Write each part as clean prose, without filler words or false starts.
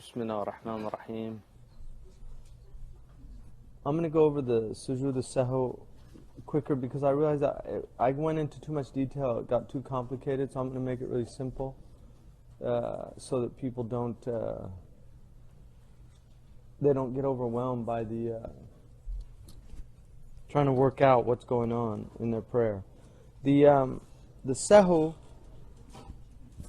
Bismillah ar-Rahman ar-Rahim. I'm going to go over the sujood al-sahw quicker because I realized that I went into too much detail. It got too complicated, so I'm going to make it really simple so that people don't get overwhelmed by the trying to work out what's going on in their prayer. The sahw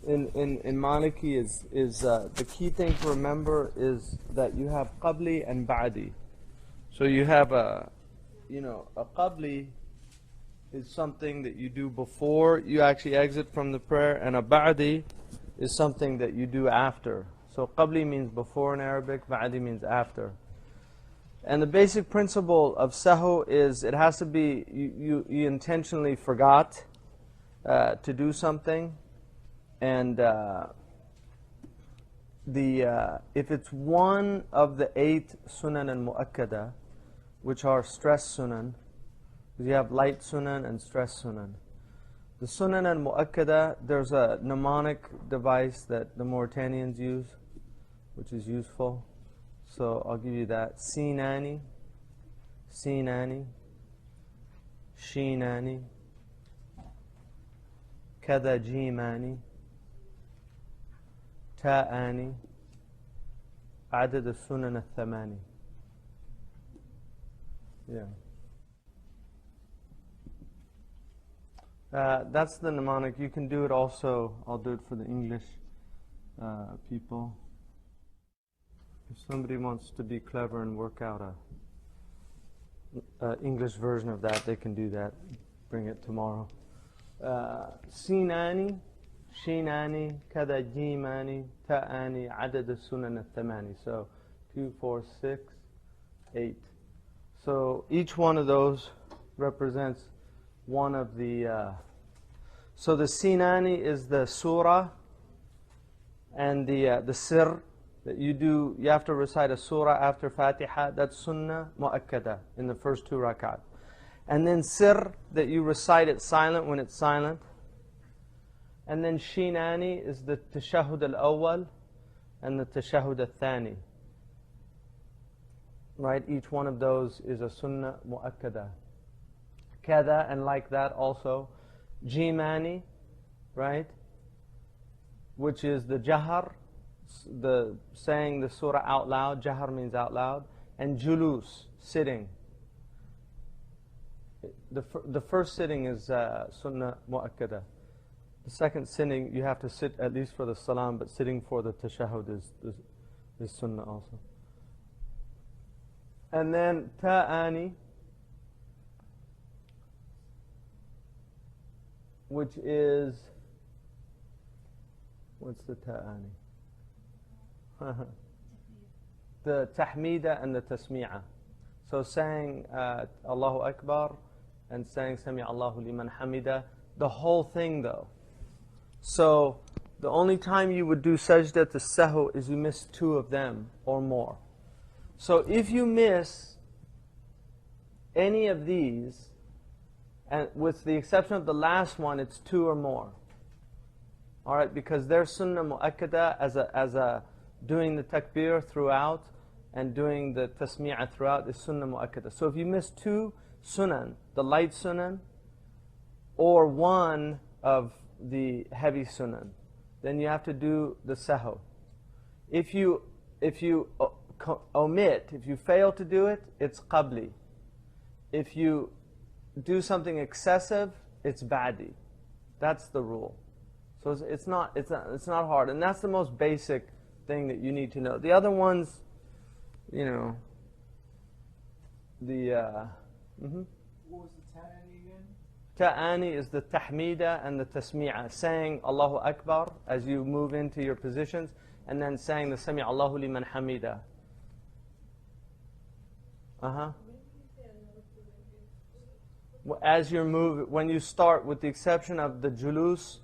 in Maliki is the key thing to remember is that you have qabli and ba'di. So you have a qabli is something that you do before you actually exit from the prayer, and a ba'di is something that you do after. So qabli means before in Arabic, ba'di means after. And the basic principle of sahw is it has to be you intentionally forgot to do something. And if it's one of the 8 sunan al-mu'akkada, which are stress sunan, because you have light sunan and stress sunan. The sunan al-mu'akkada, there's a mnemonic device that the Mauritanians use, which is useful. So I'll give you that. Sinani, Sinani, Shinani, Kada Jimani, تاءاني عدد السنن الثماني. Yeah. That's the mnemonic. You can do it also. I'll do it for the English people. If somebody wants to be clever and work out a English version of that, they can do that. Bring it tomorrow. Sinani, Shinani, Kada Jimani, Ta'ani, Adad al-Sunan al-Thamani. So 2, 4, 6, 8. So each one of those represents one of the... so the Sinani is the surah and the sir that you do. You have to recite a surah after Fatiha. That's sunnah mu'akkada in the first 2 rakat. And then sir, that you recite it silent when it's silent. And then Shinani is the tashahud al-awwal and the tashahud al-thani. Right? Each one of those is a sunnah mu'akkada. Kada, and like that also. Jimani, right? Which is the jahar, the saying the surah out loud. Jahar means out loud. And julus, sitting. The first sitting is sunnah mu'akkada. The second sitting, you have to sit at least for the salam, but sitting for the tashahud is sunnah also. And then ta'ani, which is, what's the ta'ani? The tahmida and the tasmi'a. So saying Allahu Akbar and saying Sami Allahu liman hamida, the whole thing though. So the only time you would do sajda to sahw is you miss 2 of them or more. So if you miss any of these, and with the exception of the last one, it's 2 or more. All right, because they're sunnah mu'akkada as a doing the takbir throughout and doing the tasmi'ah throughout is sunnah mu'akkada. So if you miss 2 sunan, the light sunan, or 1 of the heavy sunan, then you have to do the sahw. If you omit, if you fail to do it, it's qabli. If you do something excessive, it's ba'di. That's the rule. So it's not hard, and that's the most basic thing that you need to know. The other ones, the What was the ta'ani again? Ta'ani is the tahmida and the tasmi'a, saying Allahu Akbar as you move into your positions, and then saying the Sami Allahu liman hamida. As you're moving, when you start, with the exception of the julus,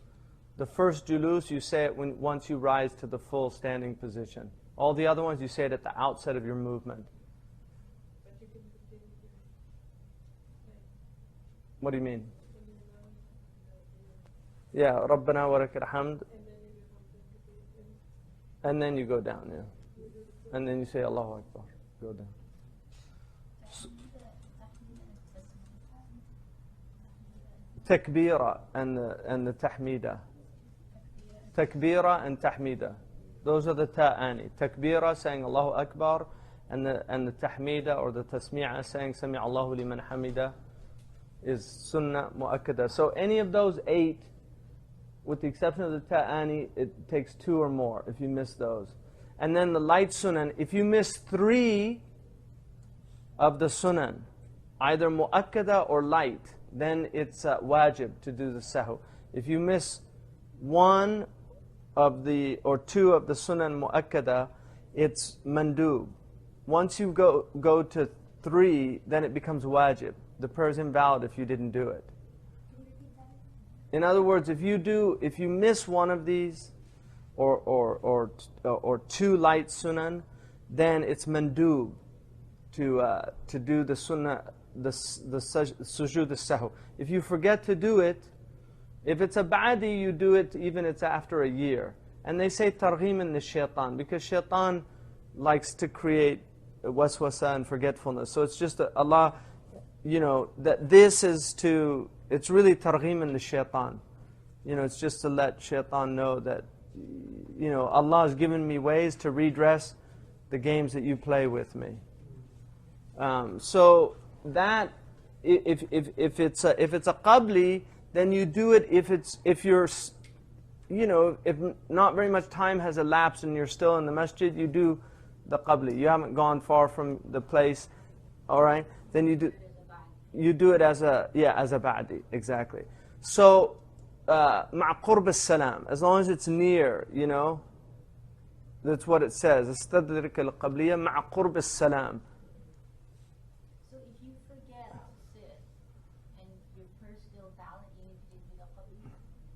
the first julus, you say it once you rise to the full standing position. All the other ones, you say it at the outset of your movement. What do you mean? Yeah, Rabbana wa lakal hamd. And then you go down, yeah. and then you say Allahu Akbar. Go down. Takbira and the tahmida. Takbira and tahmida. Those are the ta'ani. Takbira, saying Allahu Akbar, and the tahmida or the tasmi'a, saying Sami Allahu liman hamida, is sunnah mu'akkada. So any of those 8, with the exception of the ta'ani, it takes 2 or more if you miss those. And then the light sunan, if you miss 3 of the sunan, either mu'akkada or light, then it's wajib to do the sahu. If you miss 1 of the, or 2 of the sunan mu'akkada, it's mandub. Once you go to 3, then it becomes wajib. The prayer is invalid if you didn't do it. In other words, if you miss 1 of these, or 2 light sunan, then it's mandub to do the sunnah, the sujood al-sahw. If you forget to do it, if it's a ba'di, you do it even it's after a year. And they say targhim in the shaitan, because shaitan likes to create waswasa and forgetfulness. So it's just Allah, that this is to, it's really targhim in the shaitan. It's just to let shaitan know that, Allah has given me ways to redress the games that you play with me. So that, if it's a qabli, then you do it if you're, if not very much time has elapsed and you're still in the masjid, you do the qabli. You haven't gone far from the place, all right? Then you do it as a ba'di, exactly. So, مع قرب السلام, as long as it's near, that's what it says. استدرك القبلية مع قرب السلام. So if you forget to sit and your prayer is still valid, even if you didn't do the qabli? Is that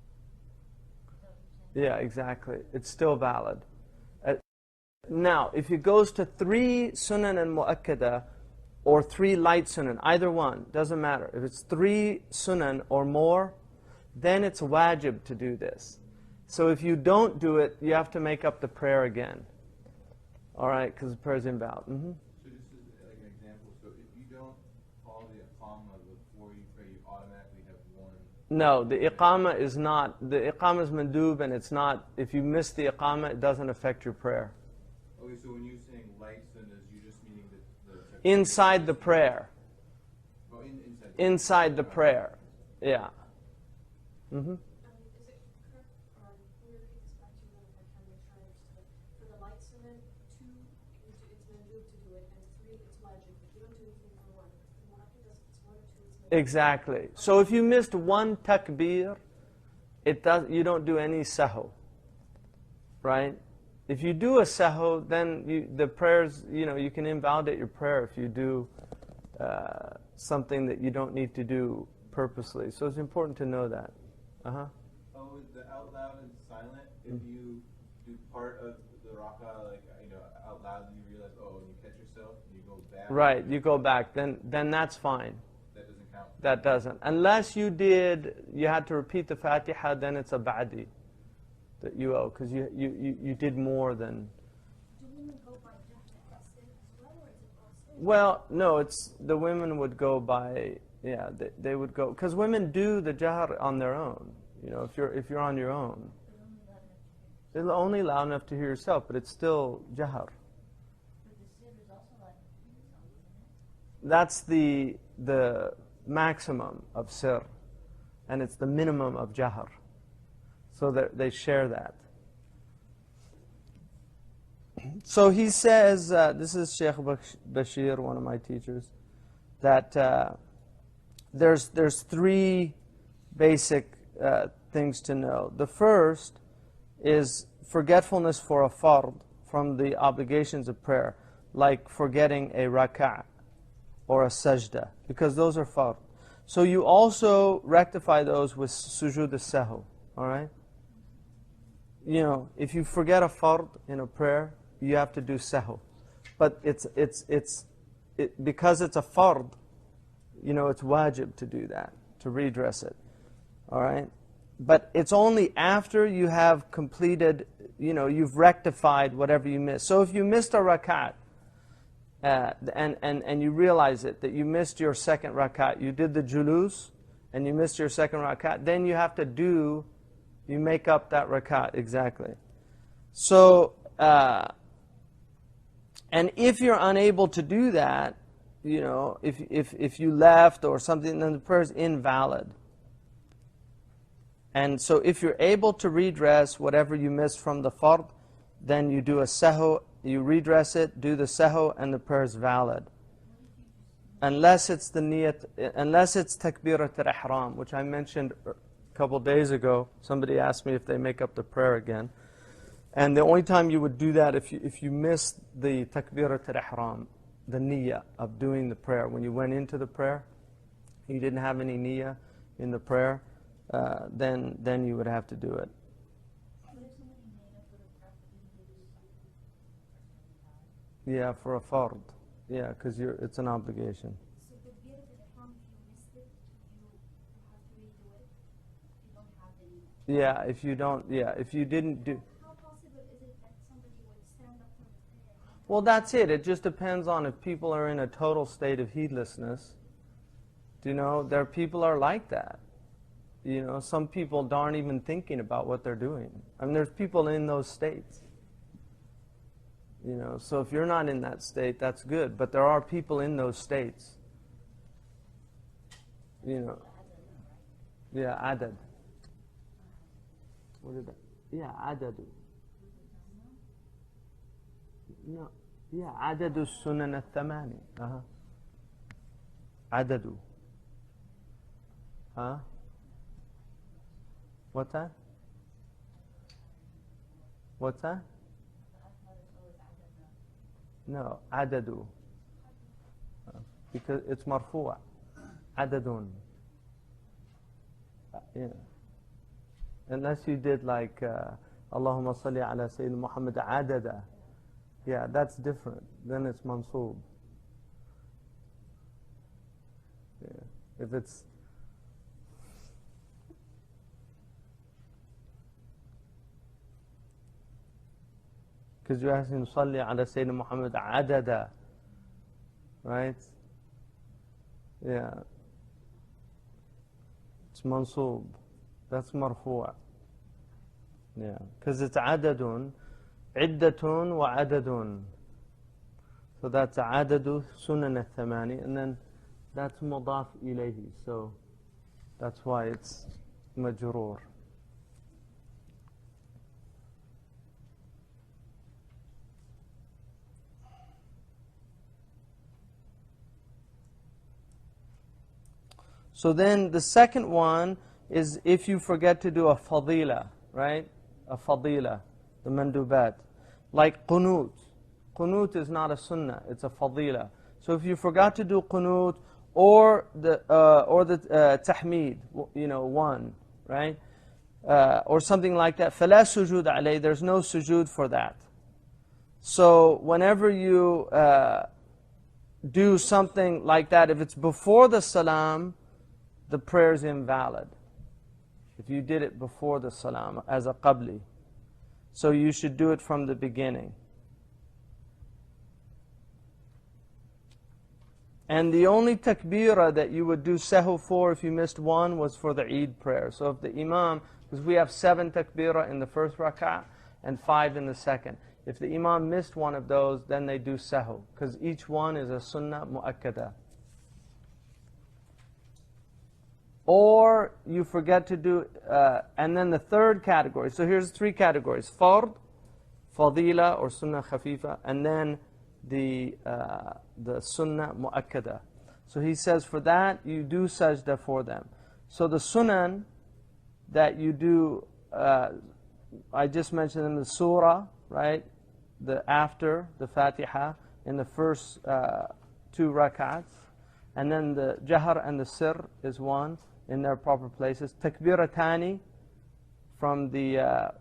what you're saying? Yeah, exactly. It's still valid. Now, if it goes to 3 sunan and mu'akkada, or 3 light sunan, either one, doesn't matter. If it's 3 sunan or more, then it's wajib to do this. So if you don't do it, you have to make up the prayer again. All right, because the prayer is invalid. Mm-hmm. So just as like an example, so if you don't follow the iqamah before you pray, you automatically have 1. No, the iqamah is not, the iqamah is mandub, and it's not, if you miss the iqamah, it doesn't affect your prayer. Okay, so when you're saying light sunnahs, you're just meaning the Inside the prayer. Oh, inside the prayer. Yeah. Mm-hmm. Is it correct, can you repeat this back to me if I can make sure I understood? For the light sunnah, 2, it's mandub to do it, and 3, it's wajib. If you don't do anything for 1, the mu'akkad does, it's 1 or 2, it's mandub. Exactly. So if you missed 1 takbir, you don't do any sahu, right? If you do a sahu, then the prayers, you can invalidate your prayer if you do something that you don't need to do purposely. So it's important to know that. Uh-huh. Oh, with the out loud and silent, if you do part of the rak'ah, like, out loud, you realize, and you catch yourself, and you go back. Right, you go back, then that's fine. That doesn't count. That doesn't. Unless you had to repeat the Fatiha, then it's a ba'di that you owe, because you did more than... Do women go by jahr as well, or is it also? Well, no, the women would go by, they would go, because women do the jahr on their own. If you're on your own, they're only loud enough to hear yourself, but it's still jahr. But the sir is also loud enough to hear yourself, isn't it? That's the maximum of sir, and it's the minimum of jahr. So they share that. So he says, this is Sheikh Bashir, one of my teachers, that there's 3 basic things to know. The first is forgetfulness for a fard from the obligations of prayer, like forgetting a rak'ah or a sajda, because those are fard. So you also rectify those with sujood al-sahw, all right? If you forget a fard in a prayer, you have to do sahw. But because it's a fard, it's wajib to do that, to redress it. All right? But it's only after you have completed, you've rectified whatever you missed. So if you missed a rakat, and you realize it, that you missed your second rakat, you did the julus, and you missed your second rakat, then you have to you make up that rakat, exactly. So, and if you're unable to do that, if you left or something, then the prayer is invalid. And so if you're able to redress whatever you missed from the fard, then you do a sahu, you redress it, do the sahu, and the prayer is valid. Unless it's the niyat, unless it's takbirat al-ihram, which I mentioned a couple days ago. Somebody asked me if they make up the prayer again. And the only time you would do that if you missed the takbirat al-ihram, the niyyah of doing the prayer. When you went into the prayer, you didn't have any niyyah in the prayer, then you would have to do it. Yeah, for a fard. Yeah, because it's an obligation. So the bit of the ihram, if you missed it, you have to redo it. You don't have any. Yeah, if you didn't do. How possible is it that somebody would stand up for the prayer? Well, that's it. It just depends on if people are in a total state of heedlessness. There people are like that. Some people aren't even thinking about what they're doing. I mean, there's people in those states. So if you're not in that state, that's good. But there are people in those states. Yeah, adad. What is that? Yeah, adadu. No. Yeah, adadu sunan al-thamani. Adadu. Huh? What's that? What's that? No, adadu. Because it's marfu'a. Adadun. Yeah. Unless you did like Allahumma salli ala Sayyidina Muhammad adada. Yeah, that's different. Then it's mansoob. Yeah. If it's because you're asking Salli ala Sayyidina Muhammad adada, right? Yeah. It's mansoob. That's marfu'. Yeah. Because it's adadun, iddatun wa adadun. So that's adadu sunan al-thamani, and then that's mudaf ilayhi. So that's why it's majroor. So then the second one is if you forget to do a fadila, right? A fadila, the mandubat. Like qunut. Qunut is not a sunnah, it's a fadila. So if you forgot to do qunut or the tahmeed, one, right? Or something like that. فَلَا سُجُودَ عَلَيْهِ. There's no sujood for that. So whenever you do something like that, if it's before the salam, the prayer is invalid. If you did it before the salam as a qabli. So you should do it from the beginning. And the only takbirah that you would do sahu for if you missed one was for the Eid prayer. So if the imam, because we have 7 takbirah in the first rak'ah and 5 in the second. If the imam missed one of those, then they do sahu, because each one is a sunnah mu'akkadah. Or you forget to do, and then the third category. So here's 3 categories: fard, fadila or sunnah khafifa, and then the sunnah mu'akkada. So he says for that you do sajda for them. So the sunan that you do, I just mentioned in the surah, right? After the Fatiha in the first 2 rak'ats, and then the jahr and the sir is one in their proper places. Takbiratani from the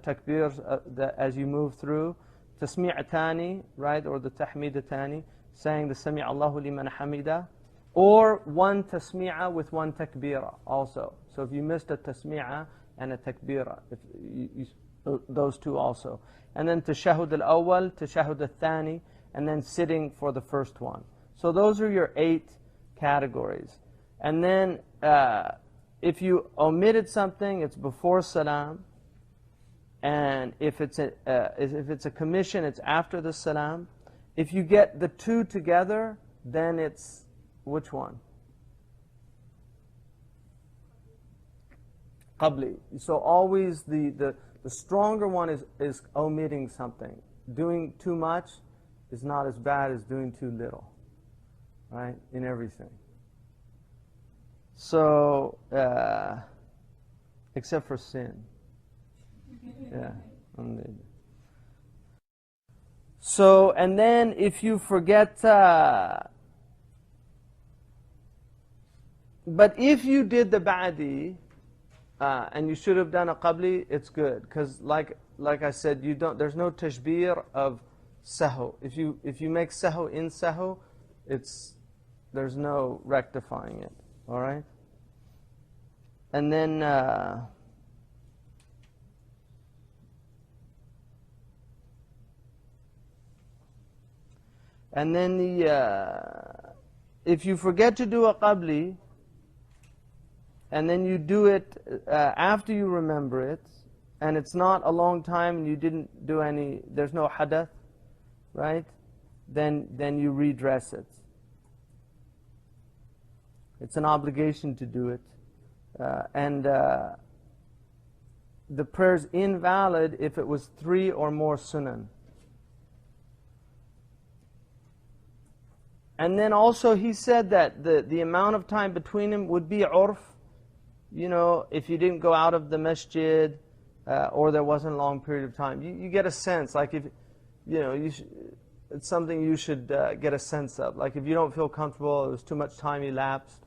takbir as you move through. Tasmi'atani, right, or the tahmidatani, saying the Sami' Allahu liman hamida, or 1 tasmi'ah with 1 takbirah also. So if you missed a tasmi'ah and a takbirah, those two also. And then tashahud al-awwal, tashahud al-thani, and then sitting for the first one. So those are your 8 categories. And then if you omitted something, it's before salam. And if it's a commission, it's after the salam. If you get the 2 together, then it's which one? Qabli. So always the stronger one is omitting something. Doing too much is not as bad as doing too little, right? In everything. So, except for sin. Yeah. So, and then if you forget, but if you did the ba'di, and you should have done a qabli, it's good. Because like I said, there's no tashbir of sahu. If you make sahu in sahu, there's no rectifying it. All right? And then if you forget to do a qabli, and then you do it after you remember it, and it's not a long time and you didn't do there's no hadath, right? Then you redress it. It's an obligation to do it. And the prayer's invalid if it was 3 or more sunan. And then also he said that the amount of time between them would be urf. You know, if you didn't go out of the masjid, or there wasn't a long period of time, you get a sense. Like if, you know, it's something you should get a sense of. Like if you don't feel comfortable, it was too much time elapsed,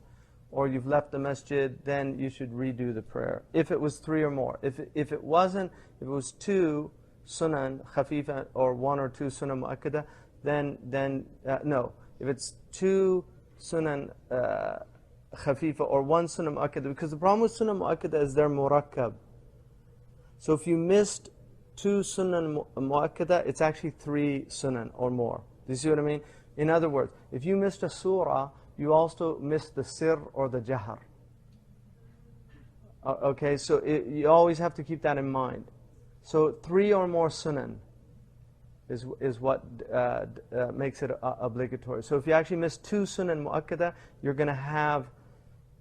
or you've left the masjid, then you should redo the prayer. If it was 3 or more. If it wasn't, if it was 2 sunan khafifa or 1 or 2 sunan mu'akkada, then no. If it's 2 sunan khafifa or 1 sunnah mu'akkada, because the problem with sunnah mu'akkada is they're murakkab. So if you missed 2 sunnah mu'akkada, it's actually 3 sunan or more. Do you see what I mean? In other words, if you missed a surah, you also missed the sir or the jahar. Okay, so you always have to keep that in mind. So 3 or more sunan is what makes it obligatory. So if you actually miss 2 sunan mu'akkada, you're going to have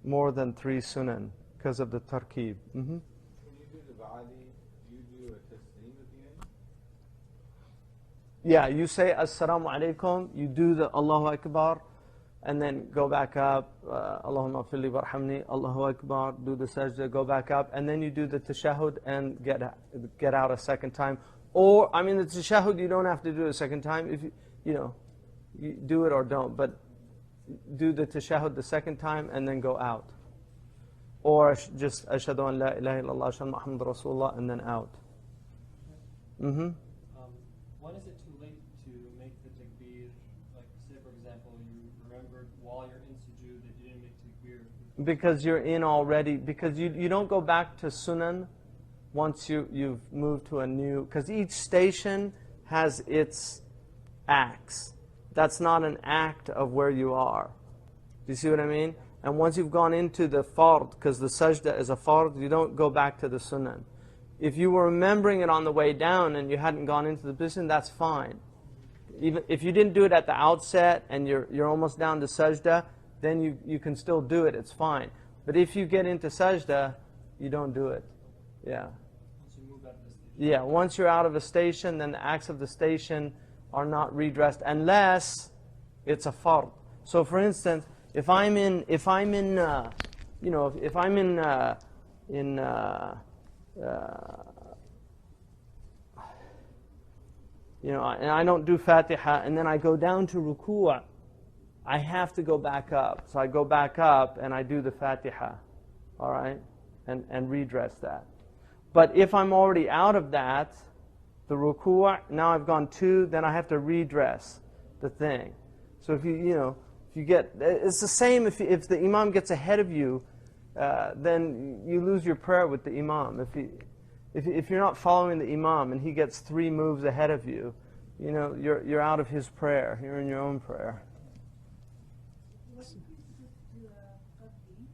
more than 3 sunan because of the tarkib. When you do the ba'di, do you do a taslim at the end? Yeah, you say assalamu alaikum, you do the Allahu Akbar, and then go back up, Allahumma filli warhamni, Allahu Akbar, do the sajda, go back up, and then you do the tashahud and get out a second time. Or, I mean, the tashahud you don't have to do a second time. If you do it or don't, but do the tashahud the second time and then go out. Or just ashhadu an la ilaha illallah, ashhadu Muhammad Rasulullah, and then out. When is it too late to make the takbir? Like, say for example, you remembered while you're in sujood that you didn't make takbir. Because you're in already, because you don't go back to sunan once you've moved to a new, because each station has its acts. That's not an act of where you are. Do you see what I mean? And once you've gone into the fard, because the sajda is a fard, you don't go back to the sunan. If you were remembering it on the way down and you hadn't gone into the position, that's fine. Even if you didn't do it at the outset and you're almost down to sajda, then you can still do it, it's fine. But if you get into sajda, you don't do it. Yeah. Once you move out of the station. Yeah, once you're out of a station, then the acts of the station are not redressed unless it's a fard. So for instance, if I'm in and I don't do Fatiha, and then I go down to ruku', I have to go back up. So I go back up and I do the Fatiha, all right, and redress that. But if I'm already out of that, the ruku', now I've gone 2, then I have to redress the thing. So if you get, it's the same if the imam gets ahead of you, then you lose your prayer with the imam. If you're not following the imam and he gets 3 moves ahead of you, you know, you're out of his prayer. You're in your own prayer. What if you just do a qabli,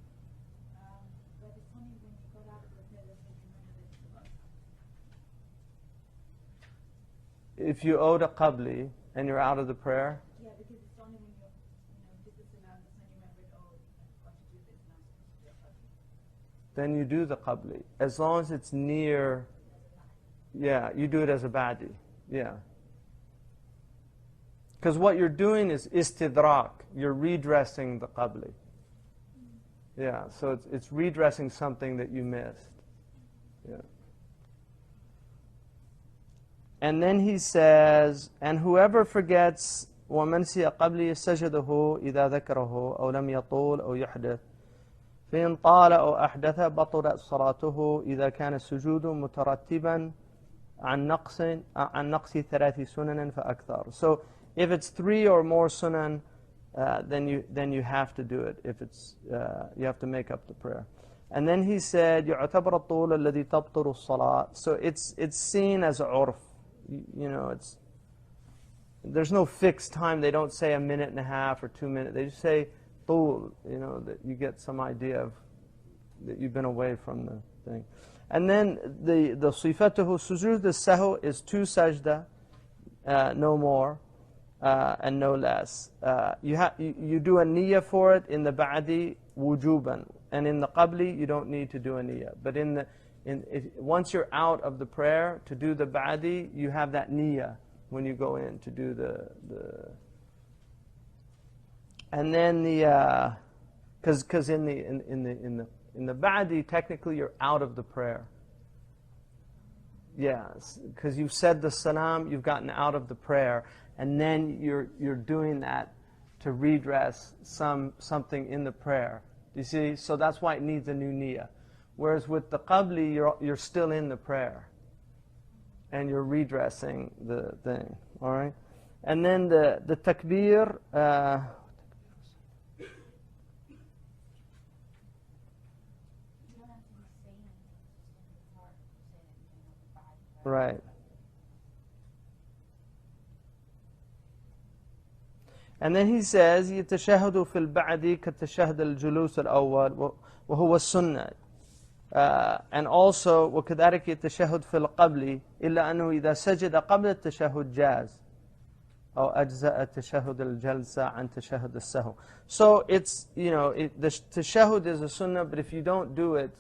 but it's only when you got out of the prayer that you remember that you If you owed a qabli and you're out of the prayer, Yeah, because it's only when you did the salam, that's when you remembered, oh, I've got to do this, and I'm supposed to do a qabli. then you do the qabli. As long as it's near, yeah, you do it as a badi. Yeah. Because what you're doing is istidrak. You're redressing the qabli. Yeah, so it's redressing something that you missed. Yeah. And then he says, and whoever forgets وَمَنْ سِيَ قَبْلِ سَجَدَهُ إِذَا ذَكَرَهُ أَوْ لَمْ يَطُولْ أَوْ يُحْدِث فإن طال أو أحدث بطلت صلاته إذا كان السجود مترتبا عن نقص 3 سنن فأكثر. So if it's 3 or more sunan, then you have to do it. If it's you have to make up the prayer. And then he said يعتبر الطول الذي تبطل الصلاة. So it's seen as urf. You know, there's no fixed time. They don't say 1.5 minutes or 2 minutes. They just say طول, you know, that you get some idea of that you've been away from the thing. And then the صفته سجود السهو is 2 sajda, no more, and no less. You do a niyyah for it in the ba'di wujuban, and in the qabli you don't need to do a niyyah. But once you're out of the prayer to do the ba'di, you have that niyyah when you go in to do the and then because in the ba'di technically you're out of the prayer. Yeah, because you've said the salam, you've gotten out of the prayer, and then you're doing that to redress something in the prayer. Do you see? So that's why it needs a new niyyah. Whereas with the qabli, you're still in the prayer, and you're redressing the thing. All right, and then the takbir. Right. And then he says يتشهد في البعد كتشهد الجلوس الأول وهو السنة. And also وكذلك يتشهد في القبل إلا أنه إذا سجد قبل التشهد جاز أو أجزاء تشهد الجلسة عن تشهد السهو. So it's, you know, the tashahud is a sunnah, but if you don't do it,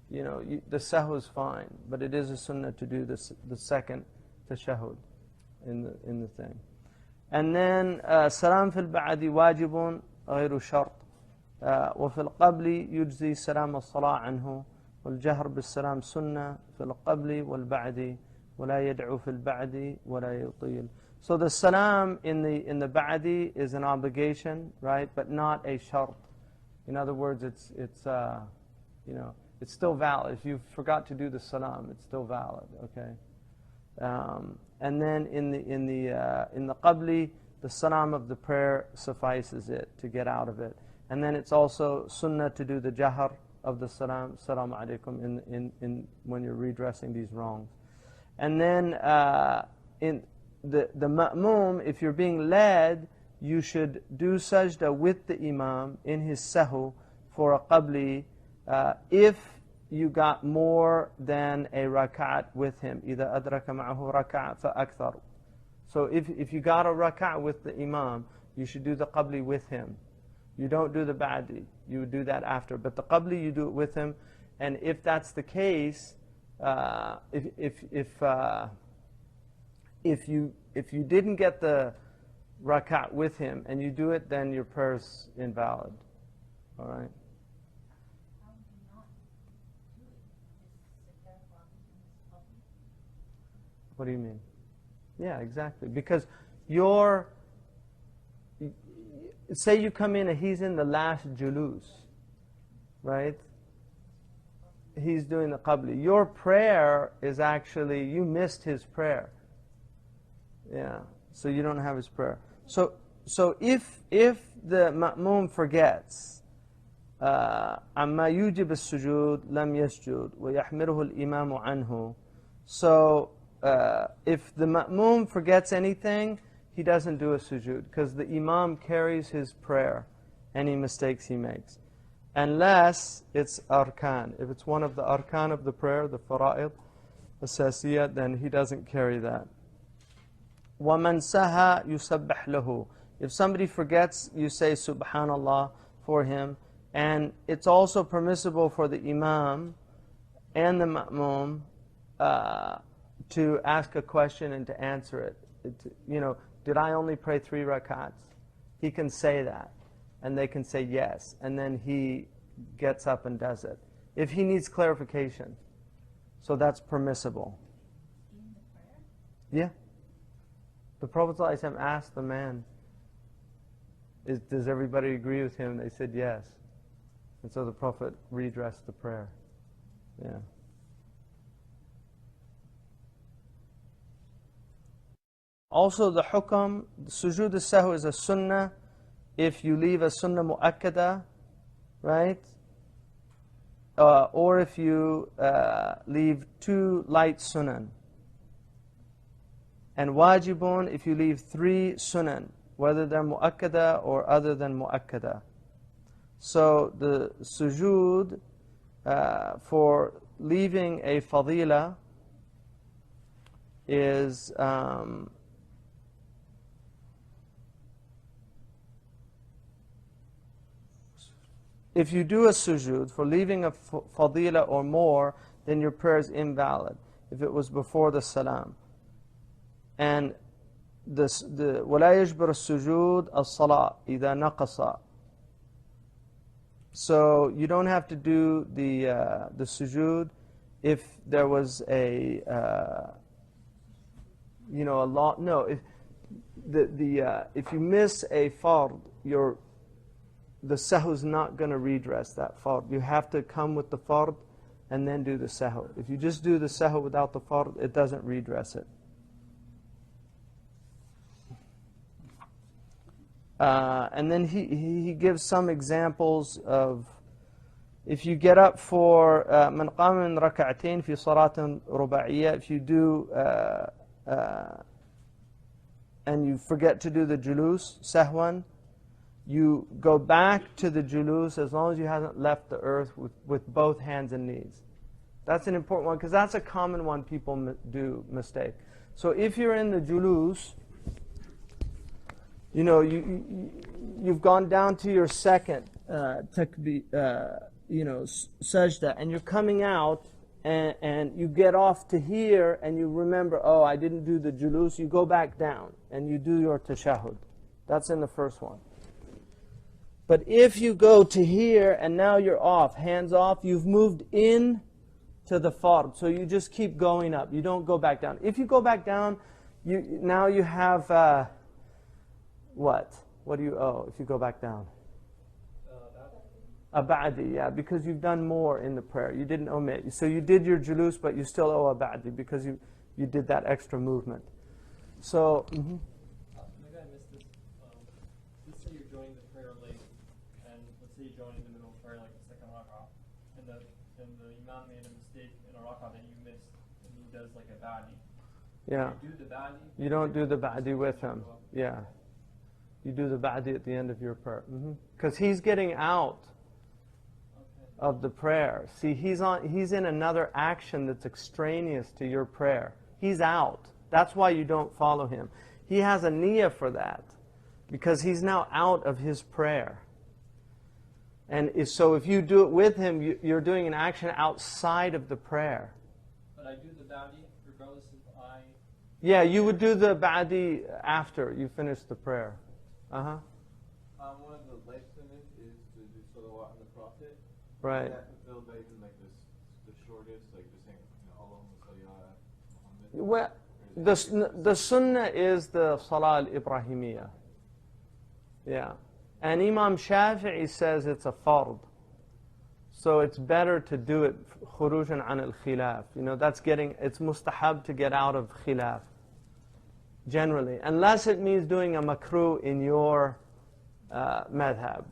you know, the sahu is fine, but it is a sunnah to do the second tashahud in the thing. And then salam fil ba'di wajibun غير شرط وفي القبل يجزي سلام الصلاة عنه والجهر بالسلام سنة في القبل والبعد ولا يدعو في البعد ولا يطيل. So the salam in the ba'di is an obligation, right, but not a shart. In other words, it's you know, it's still valid. If you forgot to do the salam, it's still valid. Okay. And then in the qabli, the salam of the prayer suffices it to get out of it. And then it's also sunnah to do the jahar of the salam, salam alaikum, in when you're redressing these wrongs. And then in the ma'mum, if you're being led, you should do sajda with the imam in his sahu for a qabli if you got more than a rak'at with him. إِذَا أَدْرَكَ مَعَهُ رَكَعَ فَأَكْثَرُ. So if you got a rak'at with the imam, you should do the qabli with him. You don't do the ba'di. You would do that after. But the qabli, you do it with him. And if that's the case, if you didn't get the rak'at with him and you do it, then your prayer's invalid. All right? How do you not do it? Just sit there while he's talking? What do you mean? Yeah, exactly. Because say you come in and he's in the last julus, right? He's doing the qabli. Your prayer is actually, you missed his prayer. Yeah, so you don't have his prayer. So if the ma'mum forgets, عما يوجب السجود لم يسجد ويحمله الإمام عنه. So if the ma'mum forgets anything, he doesn't do a sujood, because the imam carries his prayer, any mistakes he makes. Unless it's arkan. If it's one of the arkan of the prayer, the fara'id, asasiyat, then he doesn't carry that. وَمَنْ سَهَى يُسَبَّحْ لَهُ. If somebody forgets, you say subhanallah for him. And it's also permissible for the imam and the ma'mum to ask a question and to answer it. Did I only pray 3 rakats? He can say that. And they can say yes. And then he gets up and does it. If he needs clarification. So that's permissible. In the prayer? Yeah. The Prophet ﷺ asked the man, does everybody agree with him? They said yes. And so the Prophet redressed the prayer. Yeah. Also the hukam, sujood al-sahw is a sunnah if you leave a sunnah mu'akkada, right? Or if you leave 2 light sunan. And wajibun if you leave 3 sunan, whether they're mu'akkada or other than mu'akkada. So the sujood for leaving a fadila is if you do a sujood for leaving a fadila or more, then your prayer is invalid if it was before the salam. And وَلَا يَجْبِرُ السُّجُودَ الصَّلَاةِ إِذَا نَقَصَ. So you don't have to do the sujood if there was a lot. No, if you miss a fard, the sahw is not going to redress that fard. You have to come with the fard and then do the sahw. If you just do the sahw without the fard, it doesn't redress it. And then he gives some examples of, if you get up for من قام من ركعتين في صلاة رباعية, if you do and you forget to do the julus sahwan, you go back to the julus as long as you haven't left the earth with both hands and knees. That's an important one, because that's a common one people do mistake. So if you're in the julus, you've gone down to your second sajda, and you're coming out, and you get off to here, and you remember, oh, I didn't do the julus. You go back down, and you do your tashahhud. That's in the first one. But if you go to here, and now you're off, hands off, you've moved in to the fard. So you just keep going up. You don't go back down. If you go back down, now you have... What? What do you owe if you go back down? A ba'di, yeah, because you've done more in the prayer. You didn't omit. So you did your julus, but you still owe a ba'di because you did that extra movement. So, maybe I missed this. Let's say you're joining the prayer late, and let's say you join in the middle of prayer, like the second rak'ah, and the imam made a mistake in a rak'ah that you missed, and he does like a ba'di. yeah. You do the ba'di? You don't do the ba'di with him. Yeah. You do the ba'di at the end of your prayer. Because he's getting out of the prayer. See, he's in another action that's extraneous to your prayer. He's out. That's why you don't follow him. He has a niyyah for that, because he's now out of his prayer. And so if you do it with him, you're doing an action outside of the prayer. But I do the ba'di regardless if I... Yeah, you would do the ba'di after you finish the prayer. One of the life sunnahs is to do salawat on the Prophet. Right. Is that fulfilled by even like the shortest, like just saying, Allahumma salli ala Muhammad? Well, the sunnah is the salah al-Ibrahimiyya. Yeah. And Imam Shafi'i says it's a fard. So it's better to do it khurujan an al-khilaf. It's mustahab to get out of khilaf. Generally. Unless it means doing a makruh in your madhab.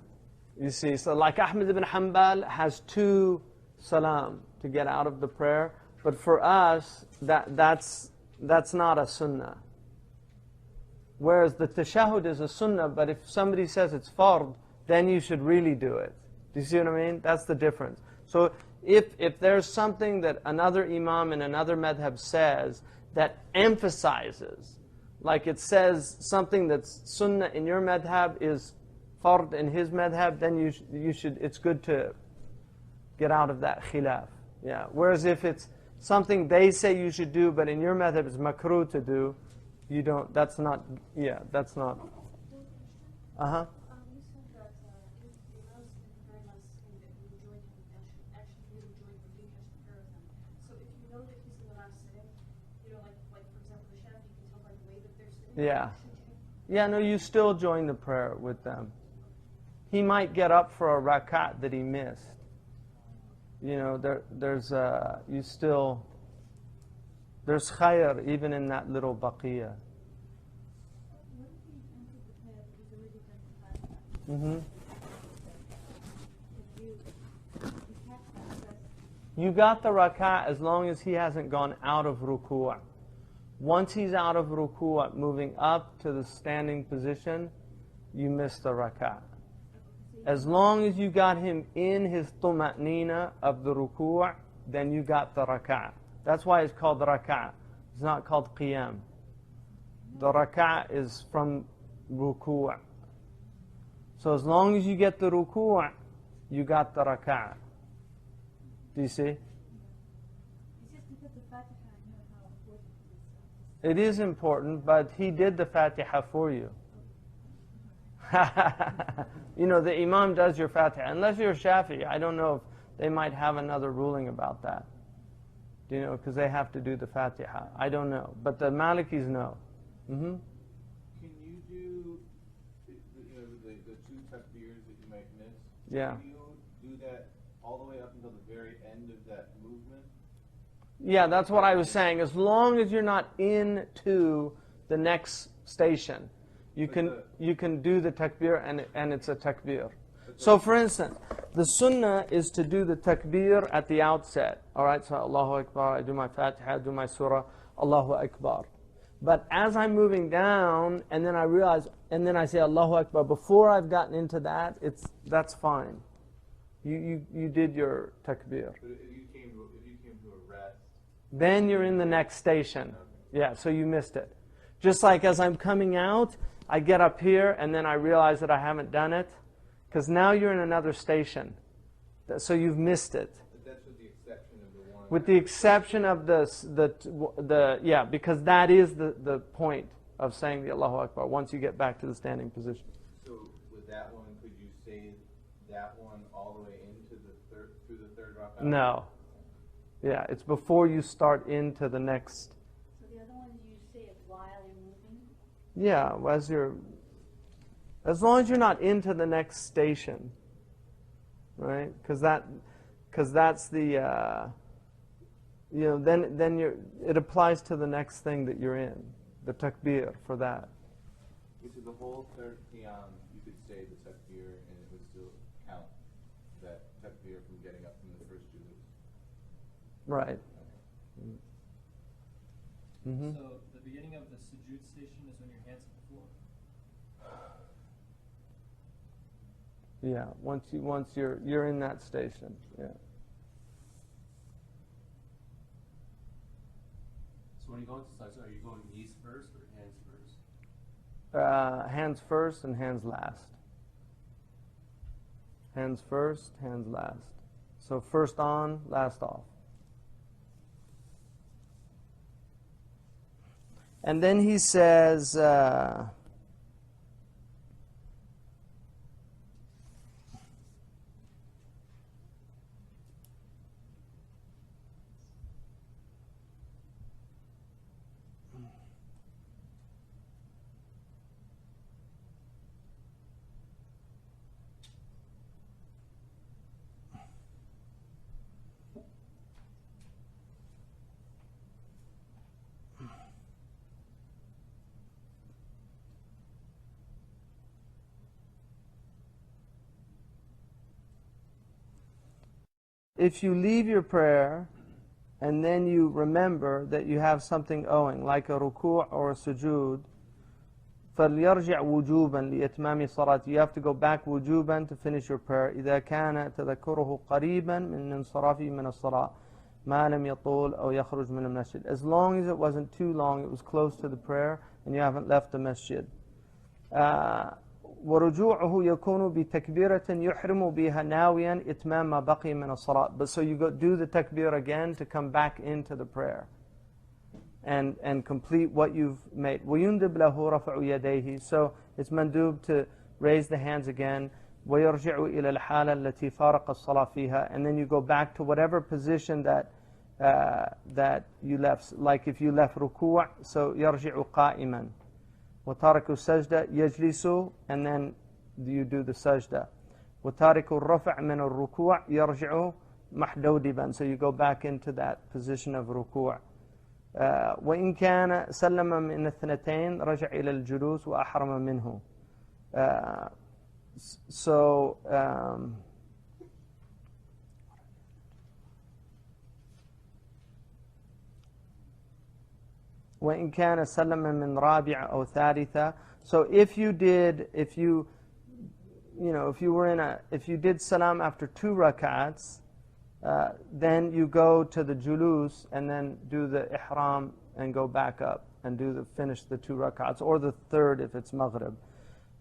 You see, so like Ahmed ibn Hanbal has 2 salam to get out of the prayer, but for us, that's not a sunnah. Whereas the tashahhud is a sunnah, but if somebody says it's fard, then you should really do it. Do you see what I mean? That's the difference. So if there's something that another imam in another madhab says that emphasizes, like it says something that's sunnah in your madhab is fard in his madhab, then you should, it's good to get out of that khilaf. Yeah. Whereas if it's something they say you should do, but in your madhab it's makruh to do, you don't, that's not, yeah, that's not. Uh-huh. You said that if the imams in the prayer last saying that you join him and should actually really join him, do catch the prayer with him. So if you know that he's in the last sitting, like for example the Shafi, you can tell by the way that they're sitting. Yeah. Should you? Yeah, no, you still join the prayer with them. He might get up for a rakat that he missed. You know, there's khayr even in that little baqiyah. What if he entered the prayer but he's already done the Fatiha? Mm-hmm. If you catch that first, You got the rakat as long as he hasn't gone out of ruku'. Once he's out of ruku', moving up to the standing position, you miss the rakat. As long as you got him in his tuma'nina of the ruku', then you got the rakat. That's why it's called rakat. It's not called qiyam. The rakat is from ruku'. So as long as you get the ruku', you got the rakat. Do you see? it's just because the Fatiha, I know how important it is. It is important, but he did the Fatiha for you. You know, the Imam does your Fatiha. Unless you're Shafi, I don't know if they might have another ruling about that. You know, because they have to do the Fatiha. I don't know. But the Malikis know. Mm-hmm. Can you do the 2 takbirs that you might miss? Yeah. Can you do that all the way up until the very end of that movement? Yeah, that's what I was saying. As long as you're not into the next station, you can do the takbir and it's a takbir. So for instance, the sunnah is to do the takbir at the outset. Alright, so Allahu Akbar, I do my Fatiha, I do my surah, Allahu Akbar. But as I'm moving down, and then I realize, and then I say Allahu Akbar, before I've gotten into that, that's fine. You did your takbir. But if you came to a rest, Then you're in the next station. Yeah, so you missed it. Just like as I'm coming out, I get up here and then I realize that I haven't done it. Because now you're in another station. So you've missed it. but that's with the exception of the one. With the exception of the because that is the point of saying the Allahu Akbar once you get back to the standing position. So with that one, could you say that one all the way into through the third rak'ah? No. Yeah, it's before you start into the next. So the other ones you say it while you're moving? Yeah, as long as you're not into the next station, right? Because that's the then it applies to the next thing that you're in, the takbir for that. Which is the whole third qiyam, you could say the takbir and it would still count that takbir from getting up from the first julus. Right. Mm-hmm. So the beginning of the sujood station is when your hands hit the floor. Yeah, once you're in that station. Yeah. So when you go into sajda, are you going knees first or hands first? Hands first and hands last. Hands first, hands last. So first on, last off. And then he says, if you leave your prayer and then you remember that you have something owing, like a ruku' or a sujood, فَلْيَرْجِعْ وُجُوبًا لِإِتْمَامِ صَلَاتِ. You have to go back wujuban to finish your prayer. إِذَا كَانَ تَذَكُّرُهُ قَرِيبًا مِنْ انصَرَافِهِ مِنَ الصَّلَاةِ مَا لَمْ يَطُولْ أَوْ يَخْرُجْ مِنَ الْمَسْجِدِ. As long as it wasn't too long, it was close to the prayer, and you haven't left the masjid. وَرُجُوعُهُ يَكُونُ بِتَكْبِيرَةٍ يُحْرِمُ بِهَا نَاوِيًا إِتْمَامَ مَا بَقِيَ مِنَ الصَّلَاةِ. But so you go do the takbir again to come back into the prayer and complete what you've made. وَيُنْدِبْ لَهُ رَفْعُ يَدَيْهِ. So it's mandub to raise the hands again. وَيَرْجِعُ إِلَى الْحَالَةِ الَّتِي فَارَقَ الصَّلَاةِ فِيهَا. And then you go back to whatever position that you left. Like if you left ruku', so يَرْجِعُ قَائِمًا. وَتَارِكُ السَّجْدَةِ يَجْلِسُ. And then you do the sajda. وَتَارِكُ الرَّفْعِ مِنَ الرُّكُوعِ يَرْجِعُ مَحْدَوْدِبًا. So you go back into that position of ruku'. وإن كان سلم من الثنتين رجع إلى الجلوس وأحرم منه. So وإن كان سلم من رابع أو ثالثة. So if you did salam after 2 rak'ats, then you go to the julus and then do the ihram and go back up and finish the 2 rak'ats, or the 3rd if it's maghrib.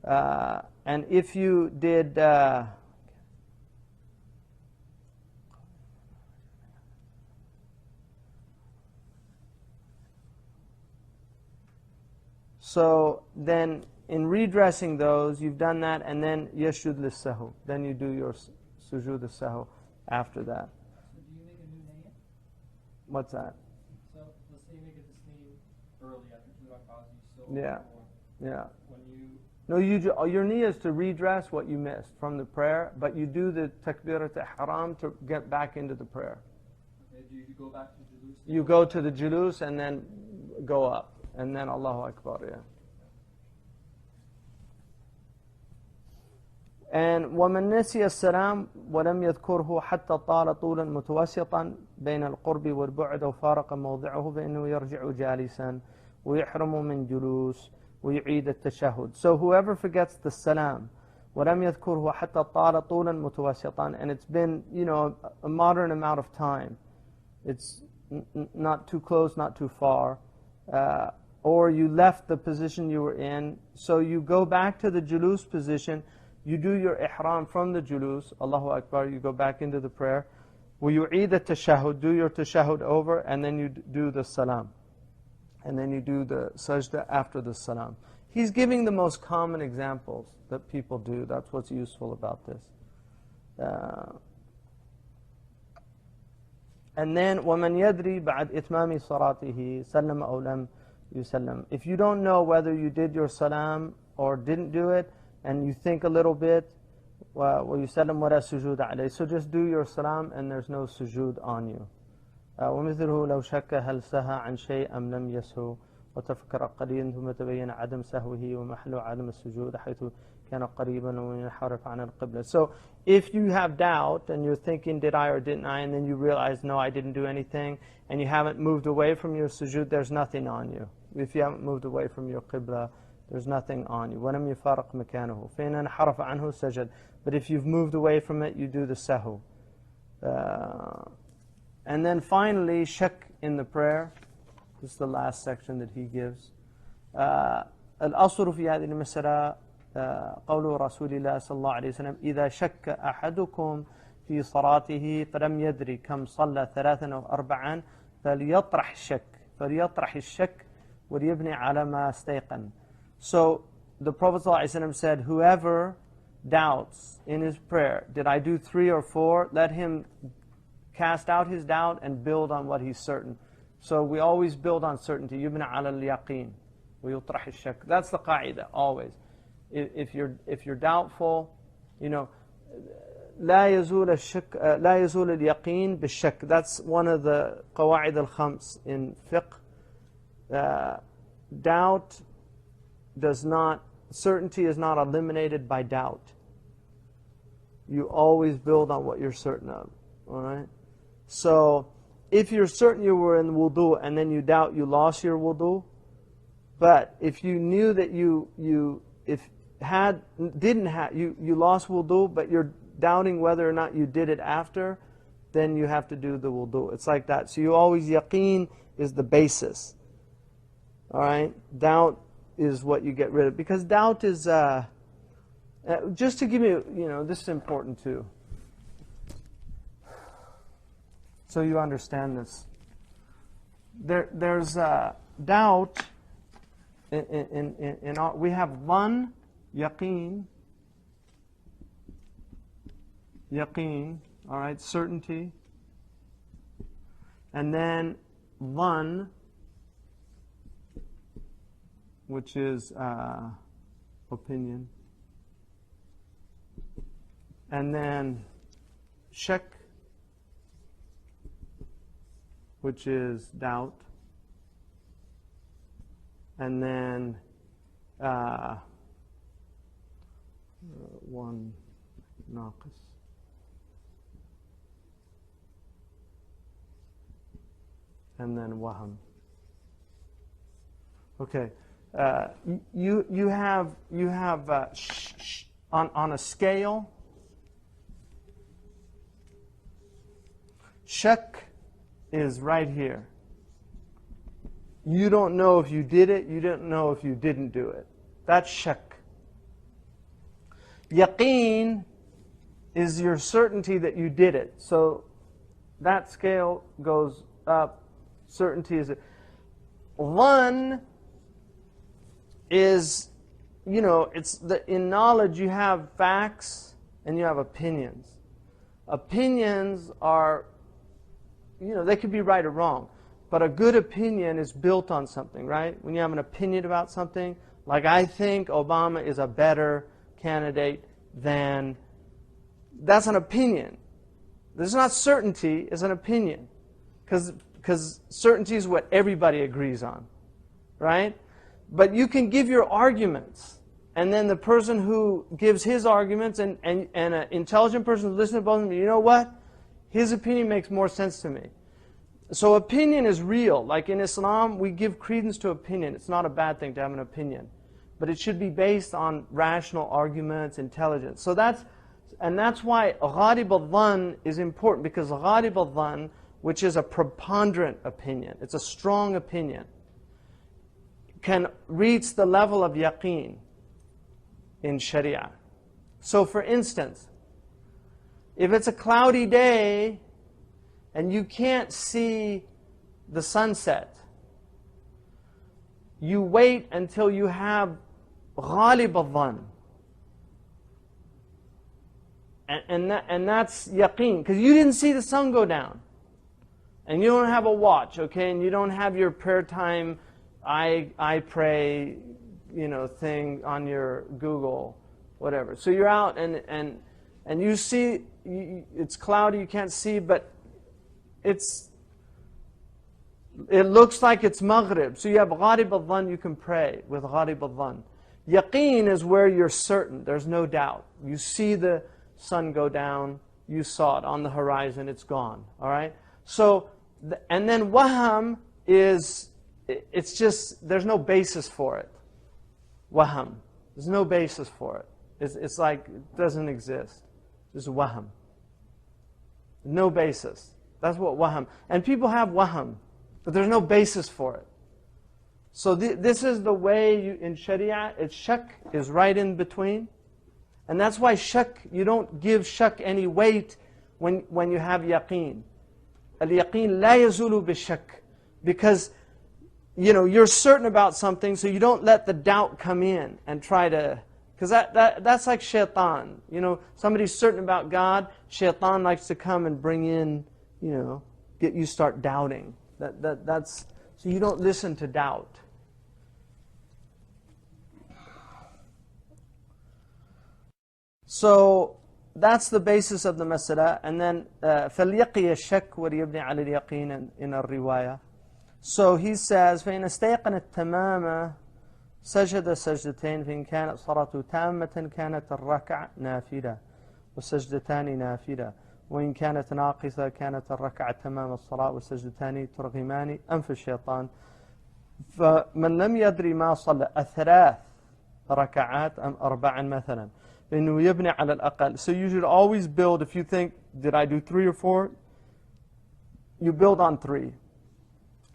And if you did so then in redressing those, you've done that, and then yashud lis-sahu. Then you do your sujood as-sahu after that. So do you make a new name? What's that? So let's say you make a tasneem early after 2 rak'ahs, you still Yeah. When No, you your niyyah is to redress what you missed from the prayer, but you do the takbirat ihram to get back into the prayer. okay, do you go back to julus? You go to the julus and then go up, and then Allahu Akbar, yeah. And وَمَنْ نَسِيَ السَّلَامِ وَلَمْ يَذْكُرْهُ حَتَّى طَالَ طُولًا مُتَوَسِطًا بَيْنَ الْقُرْبِ وَالْبُعْدِ وَفَارَقَ مَوْضِعَهُ فَإِنَّهُ يَرْجِعُ جَالِسًا وَيَحْرُمُ مِنْ جُلُوسٍ وَيُعِيدَ التَّشَهُدِ. So whoever forgets the salam, وَلَمْ يَذْكُرْهُ حَتَّى طَالَ طُولًا مُتَوَسِطًا, and it's been, a moderate amount of time. It's not too close, not too far. Or you left the position you were in, so you go back to the julus position. You do your ihram from the julus, Allahu Akbar, you go back into the prayer. وَيُعِيدَ التَّشَهُدِ. Do your tashahud over, and then you do the salam. And then you do the sajda after the salam. He's giving the most common examples that people do. That's what's useful about this. And then وَمَنْ يَدْرِي بَعْدْ إِتْمَامِ صَلَاتِهِ سَلَّمَ أَوْ لَمْ يُسَلَّمْ. If you don't know whether you did your salam or didn't do it, and you think a little bit, وَيُسَلَّمْ وَلَا سُجُودَ عَلَيْهِ. So just do your salam and there's no sujood on you. وَمِثْلُهُ لَوْ شَكَّ هَلْ سَهَى عَنْ شَيْءٍ أَمْ لَمْ يَسْهُ وَتَفَكَّرَ قَلِيلًا ثُمَّ تَبَيَّنَ عَدَمُ سَهْوِهِ وَمَحْلُ عَدَمِ السُّجُودِ حَيْثُ كَانَ قَرِيبًا وَيَنْحَرِفَ عَنِ الْقِبْلَةِ. So if you have doubt and you're thinking, did I or didn't I, and then you realize, no, I didn't do anything, and you haven't moved away from your sujood, there's nothing on you. If you haven't moved away from your qibla, there's nothing on you. وَلَمْ يُفَارِقْ مَكَانُهُ فَإِنْ انْحَرَفَ عَنْهُ سَجَدَ. But if you've moved away from it, you do the sahu. And then finally, shak in the prayer. This is the last section that he gives. الأصل في هذه المسألة قول رسول الله صلى الله عليه وسلم إذا شك أحدكم في صلاته فلم يدري كم صلى 3 أو 4 فليطرح الشك وليبني على ما استيقن. So the Prophet ﷺ said, whoever doubts in his prayer, did I do 3 or 4? Let him cast out his doubt and build on what he's certain. So we always build on certainty. يُبْنَى عَلَى الْيَقِينِ وَيُطْرَحِ الشَّكِّ. That's the qa'idah, always. If you're doubtful, لا يزول اليقين بالشك. That's one of the قواعد الخمس in fiqh. Certainty is not eliminated by doubt. You always build on what you're certain of. All right? So, if you're certain you were in wudu and then you doubt you lost your wudu, but if you knew that you lost wudu, but you're doubting whether or not you did it after, then you have to do the wudu. It's like that. So you always, yaqeen is the basis. All right? Doubt is what you get rid of. Because doubt is, just to give you, this is important too. So you understand this. There's doubt in our, we have one yaqeen, all right, certainty, and then one, which is opinion, and then shak, which is doubt, and then one naqis. And then waham. Okay, you have on a scale. Shak is right here. You don't know if you did it. You don't know if you didn't do it. That's shak. Yaqeen is your certainty that you did it. So that scale goes up. Certainty is it. One is, it's in knowledge you have facts and you have opinions. Opinions are, they could be right or wrong. But a good opinion is built on something, right? When you have an opinion about something, like I think Obama is a better candidate than, that's an opinion. This is not certainty, it's an opinion. Because certainty is what everybody agrees on, right? But you can give your arguments, and then the person who gives his arguments and an intelligent person who listens to both of them, you know what? His opinion makes more sense to me. So opinion is real. Like in Islam, we give credence to opinion. It's not a bad thing to have an opinion. But it should be based on rational arguments, intelligence. So that's why gharib al-dhan is important, because gharib al-dhan, which is a preponderant opinion, it's a strong opinion, can reach the level of yaqeen in Sharia. So for instance, if it's a cloudy day and you can't see the sunset, you wait until you have ghalib al-dhan. And that's yaqeen, because you didn't see the sun go down. And you don't have a watch, okay? And you don't have your prayer time, I pray, thing on your Google, whatever. So you're out and you see, it's cloudy, you can't see, but it looks like it's Maghrib. So you have gharib al-dhan, you can pray with gharib al-dhan. Yaqeen is where you're certain, there's no doubt. You see the sun go down, you saw it on the horizon, it's gone, all right? So, and then waham is, it's just, there's no basis for it. Waham. There's no basis for it. It's like, it doesn't exist. It's waham. No basis. That's what waham. And people have waham, but there's no basis for it. So this is the way in Sharia, it's shak is right in between. And that's why shak, you don't give shak any weight when you have yaqeen. Al-yaqeen la yazulu bi-shak. Because, you're certain about something, so you don't let the doubt come in and try to, because that's like shaitan. Somebody's certain about God, shaitan likes to come and bring in, get you start doubting. That's so you don't listen to doubt. So that's the basis of the masala. And then فَلْيَقِيَ الشَّكْ وَلْيَبْنِ عَلَى الْيَقِينَ in الرواية. So he says, فإن استيقن التمام سجد سجدتين فإن كانت صلاته تامة كانت الركعة نافلة وسجدتان نافلة وإن كانت ناقصة كانت الركعة تمام الصلاة والسجدتان ترغمان أنف الشيطان. فمن لم يدري ما صلى 3 ركعات أم 4 مثلا فإنه يبني على الأقل. So you should always build, if you think, did I do 3 or 4? You build on 3.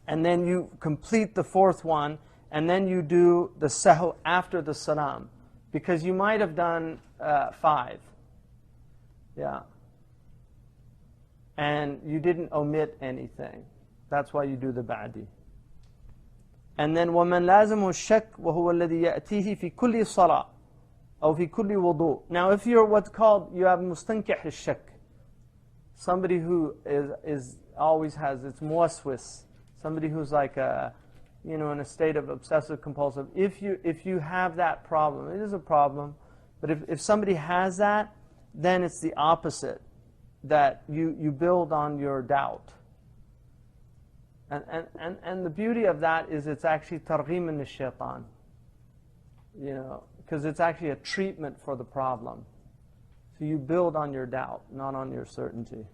And then you complete the 4th one, and then you do the sahu after the salam. Because you might have done 5. Yeah. And you didn't omit anything. That's why you do the ba'di. And then وَمَنْ لَازَمُ الشَّكْ وَهُوَ الَّذِي يَأْتِيهِ فِي كُلِّ صَلَاةٍ أو في كل وضوء. Now if you're what's called, you have mustankih al-shak, somebody who is always has, it's muwaswis, somebody who's like in a state of obsessive compulsive. If you have that problem, it is a problem, but if somebody has that, then it's the opposite, that you build on your doubt. And the beauty of that is it's actually targhim min ash-shaytan, because it's actually a treatment for the problem. So you build on your doubt, not on your certainty.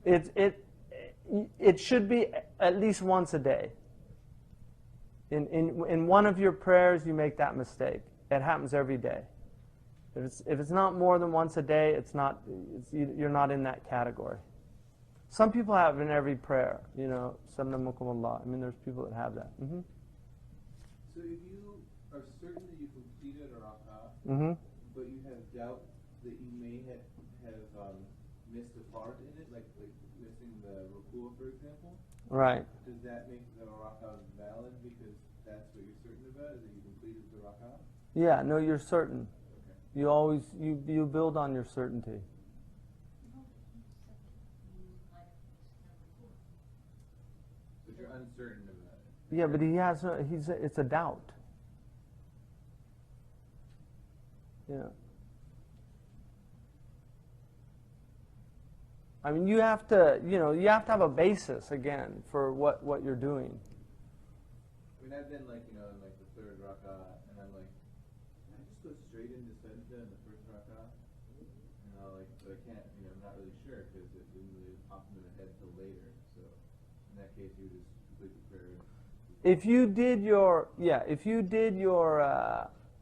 It should be at least once a day. In one of your prayers, you make that mistake. It happens every day. If it's not more than once a day, you're not in that category. Some people have in every prayer, Sallamakumullah. I mean, there's people that have that. Mm-hmm. So if you are certain that you completed a rak'ah, but you have doubt that you may have missed a part in it, like missing the ruku', for example, right? Does that make the rak'ah valid because that's what you're certain about, is that you completed the rak'ah? Yeah, no, you're certain. Okay. You always you build on your certainty. But you're uncertain about it. Yeah, but it's a doubt. Yeah. I mean, you have to have a basis again for what you're doing. I mean, I've been in the 3rd rak'ah, and I'm like, can I just go straight into sajda in the 1st rak'ah? But I can't, I'm not really sure because it didn't really pop into my head till later. So in that case, you just complete the prayer. If you did your,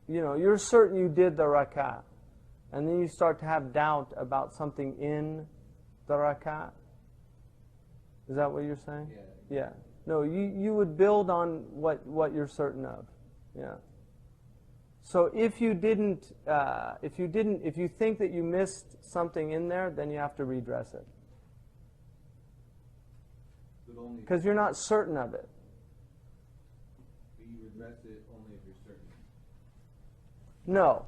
you're certain you did the rak'ah, and then you start to have doubt about something in the rak'ah. Is that what you're saying? Yeah. Yeah. No, you would build on what you're certain of. Yeah. So if you think that you missed something in there, then you have to redress it. Because you're not certain of it. You redress it only if you're certain. No.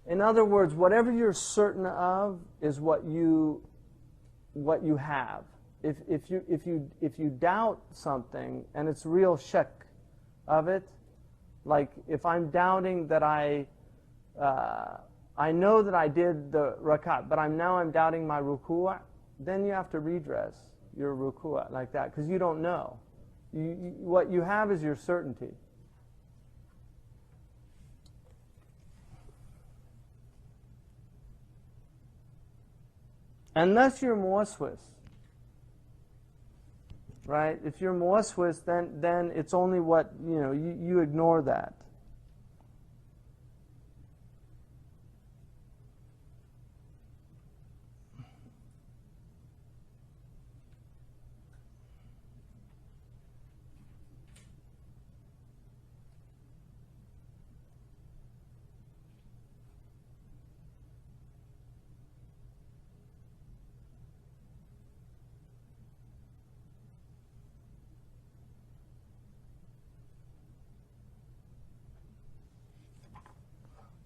In other words, whatever you're certain of is what you have. If you doubt something and it's real shak of it, like if I'm doubting that I know that I did the rakat, but I'm doubting my ruku', then you have to redress your ruku' like that, because you don't know. What you have is your certainty. Unless you're muwaswis. Right? If you're muwaswis, then it's only what, you ignore that.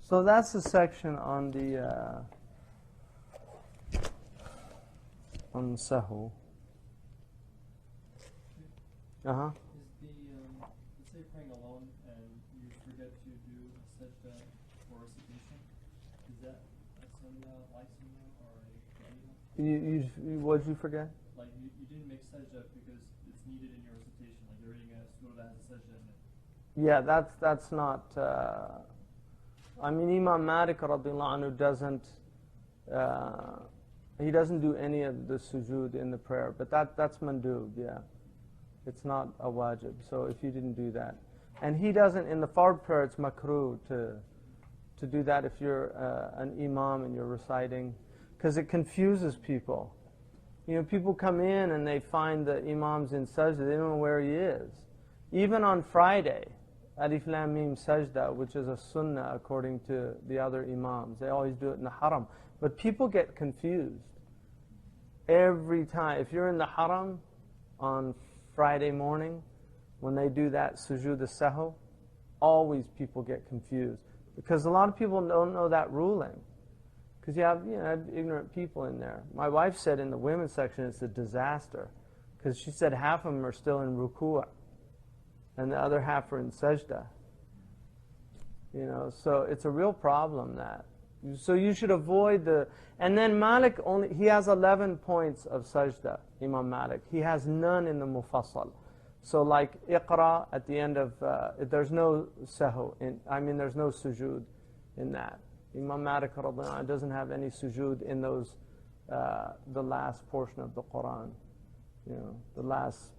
So that's the section on the sahu. Is let's say you're praying alone and you forget to do a sajda or recitation, is that a sunnah, like sunnah, or a fadilah? What did you forget? Like you didn't make sajda because it's needed in your recitation, like you're reading a surah that has a sajda in it. Yeah, that's not. I mean, Imam Malik radiallahu anhu doesn't He doesn't do any of the sujood in the prayer, but that's mandub, yeah. It's not a wajib, so if you didn't do that. And he doesn't, in the fard prayer, it's makruh to do that if you're an imam and you're reciting, because it confuses people. You know, people come in and they find the imam's in sajda, they don't know where he is. Even on Friday, Alif Lam Mim Sajda, which is a sunnah according to the other imams, they always do it in the haram. But people get confused every time. If you're in the haram on Friday morning, when they do that sujood as-sahw, always people get confused. Because a lot of people don't know that ruling. Because you have, ignorant people in there. My wife said in the women's section it's a disaster. Because she said half of them are still in ruku' and the other half are in sajda. So it's a real problem that. So you should avoid the... And then Malik he has 11 points of sajda, Imam Malik. He has none in the mufassal. So like Iqra at the end of... there's no sahu, there's no sujood in that. Imam Malik doesn't have any sujood in those, the last portion of the Quran. The last...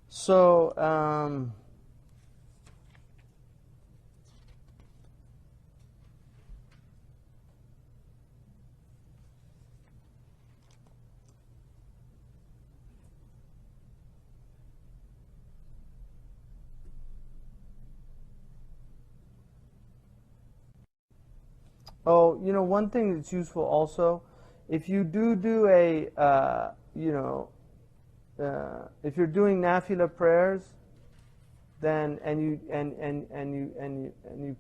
So, one thing that's useful also, if you do a, if you're doing nafila prayers, then and you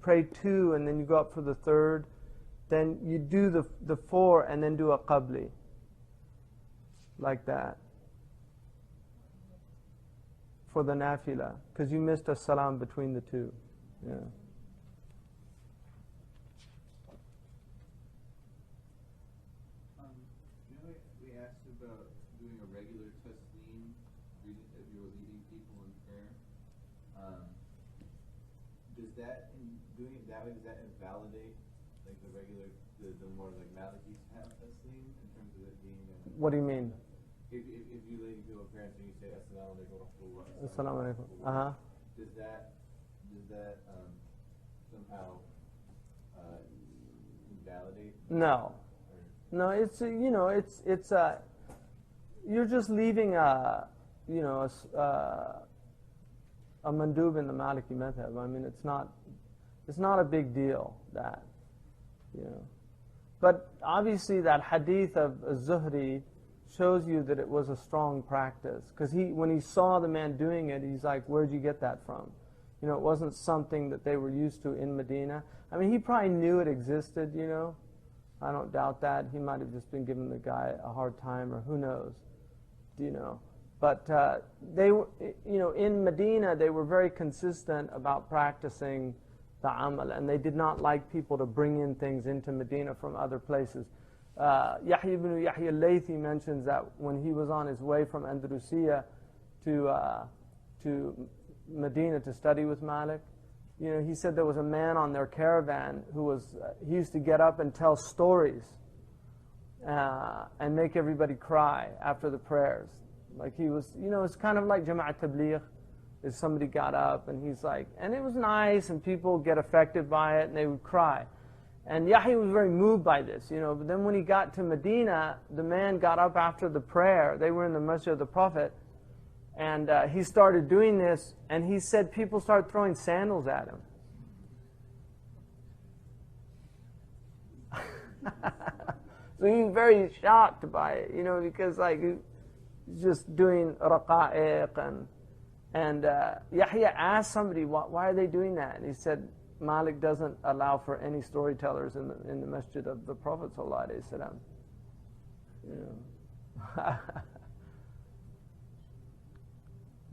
pray two and then you go up for the third, then you do the four and then do a qabli, like that, for the nafila, because you missed a salam between the two. Yeah. We asked about doing a regular taslim if you were leading people in prayer. Does that, in doing it that way, does that invalidate like the regular, the more like Maliki have taslim in terms of it being? What do you mean? If you lead people in prayer and you say Assalamu alaikum wa rahmatullah. Assalamu alaikum. Does that somehow invalidate? No. No, it's you're just leaving a mandub in the Maliki madhab. It's not a big deal that, But obviously that hadith of Zuhri shows you that it was a strong practice. Because when he saw the man doing it, he's like, where'd you get that from? It wasn't something that they were used to in Medina. He probably knew it existed, I don't doubt that. He might have just been giving the guy a hard time, or who knows, But they, in Medina, they were very consistent about practicing the amal, and they did not like people to bring in things into Medina from other places. Yahya ibn Yahya al-Laythi mentions that when he was on his way from Andalusia to Medina to study with Malik, he said there was a man on their caravan who was, he used to get up and tell stories and make everybody cry after the prayers. Like he was, it's kind of like Jama'at Tabligh. If somebody got up and he's like, and it was nice and people get affected by it and they would cry. And Yahya was very moved by this, but then when he got to Medina, the man got up after the prayer. They were in the Masjid of the Prophet. And he started doing this, and he said people started throwing sandals at him. So he was very shocked by it, because he's just doing raqa'iq, and Yahya asked somebody, why are they doing that? And he said, Malik doesn't allow for any storytellers in the Masjid of the Prophet sallallahu alaihi wasallam.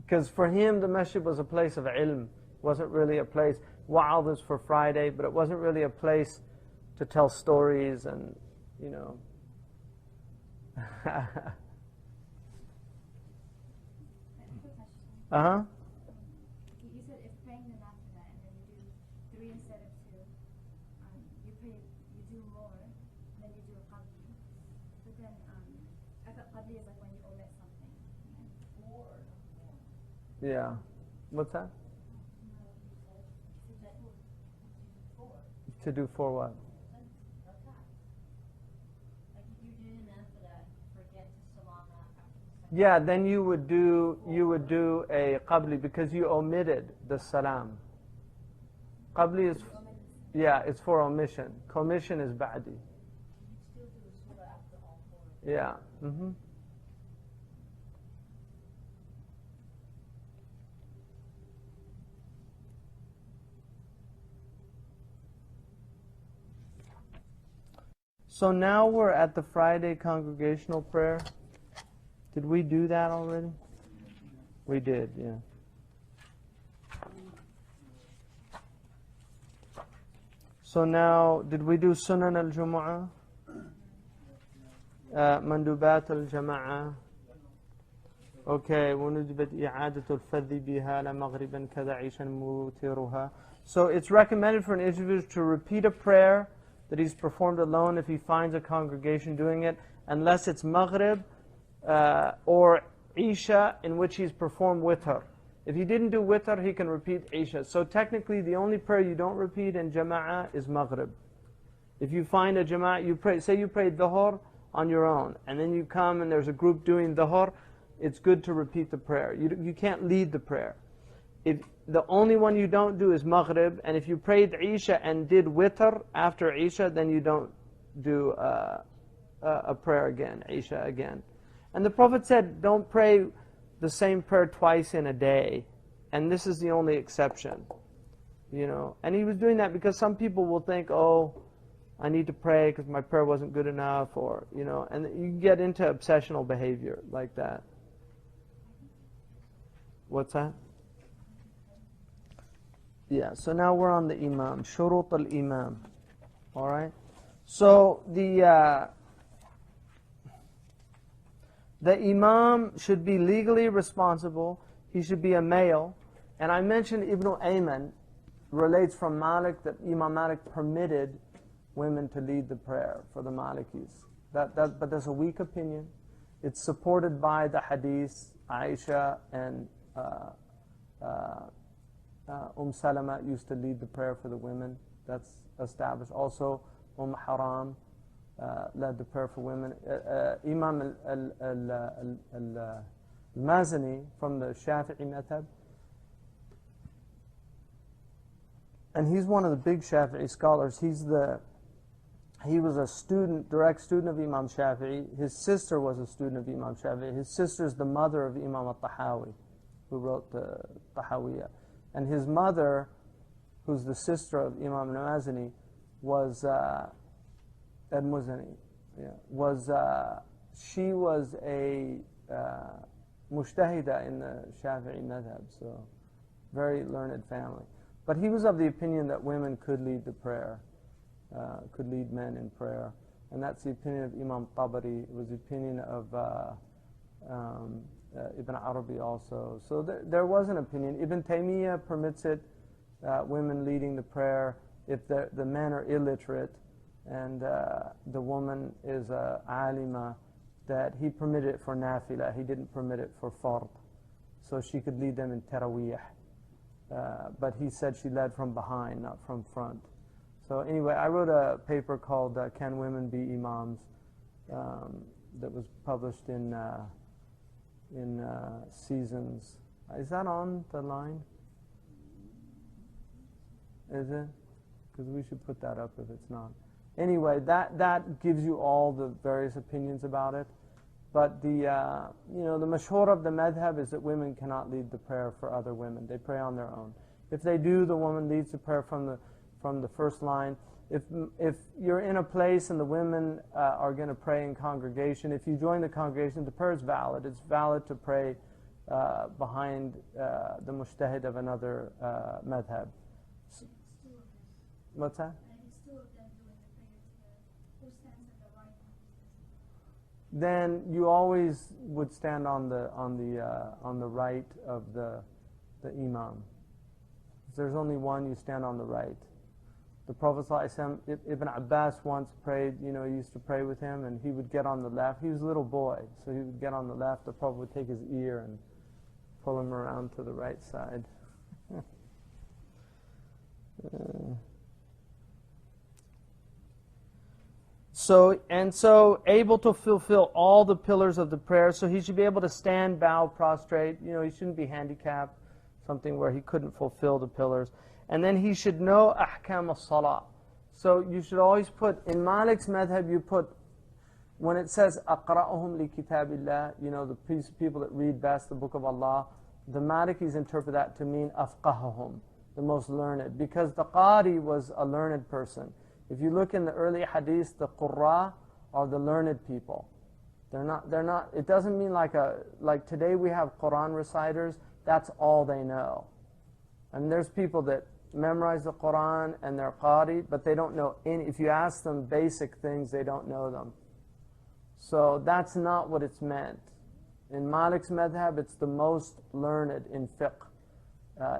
Because for him, the masjid was a place of ilm. It wasn't really a place, wa'adh was for Friday, but it wasn't really a place to tell stories and, Uh-huh. You said if praying the nafila and then you do 3 instead of 2, you do more, and then you do a qabli. But then I thought qabli is like when you omit something. Yeah. What's that? To do 4 what? Like if you do the nafila, forget to salam after the second. Yeah, then you would do a qabli because you omitted the salam. Qabli is, yeah, it's for omission. Commission is ba'di. You still do a surah after all 4. Yeah. Mm-hmm. So now we're at the Friday congregational prayer. Did we do that already? We did, yeah. So now, did we do Sunan al-Jumu'ah? Mandubat al-Jama'ah? Okay, وَنُجْبَتْ إِعَادَةُ الْفَذِّ بِهَا لَمَغْرِبًا كَذَا عِيشًا مُوتِرُهَا. So it's recommended for an individual to repeat a prayer that he's performed alone if he finds a congregation doing it, unless it's Maghrib or Isha in which he's performed witr. If he didn't do witr, he can repeat Isha. So technically the only prayer you don't repeat in Jama'ah is Maghrib. If you find a Jama'ah, you pray, say you prayed Dhuhr on your own, and then you come and there's a group doing Dhuhr, it's good to repeat the prayer. You can't lead the prayer. If the only one you don't do is Maghrib, and if you prayed Isha and did witr after Isha, then you don't do a prayer again, Isha again. And the Prophet said, don't pray the same prayer twice in a day. And this is the only exception. You know, and he was doing that because some people will think, oh, I need to pray because my prayer wasn't good enough, or, you know, and you get into obsessional behavior like that. What's that? Yeah, so now we're on the Imam, Shurut al-Imam. Alright? So the Imam should be legally responsible. He should be a male. And I mentioned Ibn Ayman relates from Malik that Imam Malik permitted women to lead the prayer for the Malikis. But that's a weak opinion. It's supported by the hadith. Aisha and Salama used to lead the prayer for the women. That's established. Also, Haram led the prayer for women. Imam al-Mazani from the Shafi'i madhab. And he's one of the big Shafi'i scholars. He was a direct student of Imam Shafi'i. His sister was a student of Imam Shafi'i. His sister is the mother of Imam al-Tahawi, who wrote the Tahawiyah. And his mother, who's the sister of Imam al-Mazani, was al-Muzani. Yeah, she was a mushtahida in the Shafi'i madhab, so very learned family. But he was of the opinion that women could lead the prayer, could lead men in prayer. And that's the opinion of Imam Tabari. It was the opinion of Ibn Arabi also. So there was an opinion. Ibn Taymiyyah permits it, women leading the prayer, if the men are illiterate and the woman is a alima, that he permitted it for nafila. He didn't permit it for fard. So she could lead them in tarawih. But he said she led from behind, not from front. So anyway, I wrote a paper called Can Women Be Imams? That was published in Seasons. Is that on the line? Is it? Because we should put that up if it's not. Anyway, that gives you all the various opinions about it. But the mashhur of the madhab is that women cannot lead the prayer for other women. They pray on their own. If they do, the woman leads the prayer from the first line. If you're in a place and the women are going to pray in congregation, if you join the congregation, the prayer is valid. It's valid to pray behind the mujtahid of another madhab. What's that? And it's 2 of them doing the prayer together. Who stands at the right and who stands at the left? then you always would stand on the right of the imam. If there's only one, you stand on the right. The Prophet ﷺ, Ibn Abbas once prayed, he used to pray with him, and he would get on the left. He was a little boy, so he would get on the left. The Prophet would take his ear and pull him around to the right side. So able to fulfill all the pillars of the prayer. So he should be able to stand, bow, prostrate. He shouldn't be handicapped, something where he couldn't fulfill the pillars. And then he should know ahkam as-salah. So you should always put, in Malik's madhab, you put, when it says aqra'uhum li kitabillah, the people that read best the book of Allah, the Malikis interpret that to mean afqahahum, the most learned, because the qari was a learned person. If you look in the early hadith, the qurra are the learned people. They're not, it doesn't mean like today we have Quran reciters, that's all they know. And there's people that memorize the Quran and they're qari, but they don't know if you ask them basic things, they don't know them. So that's not what it's meant. In Malik's madhab, it's the most learned in fiqh.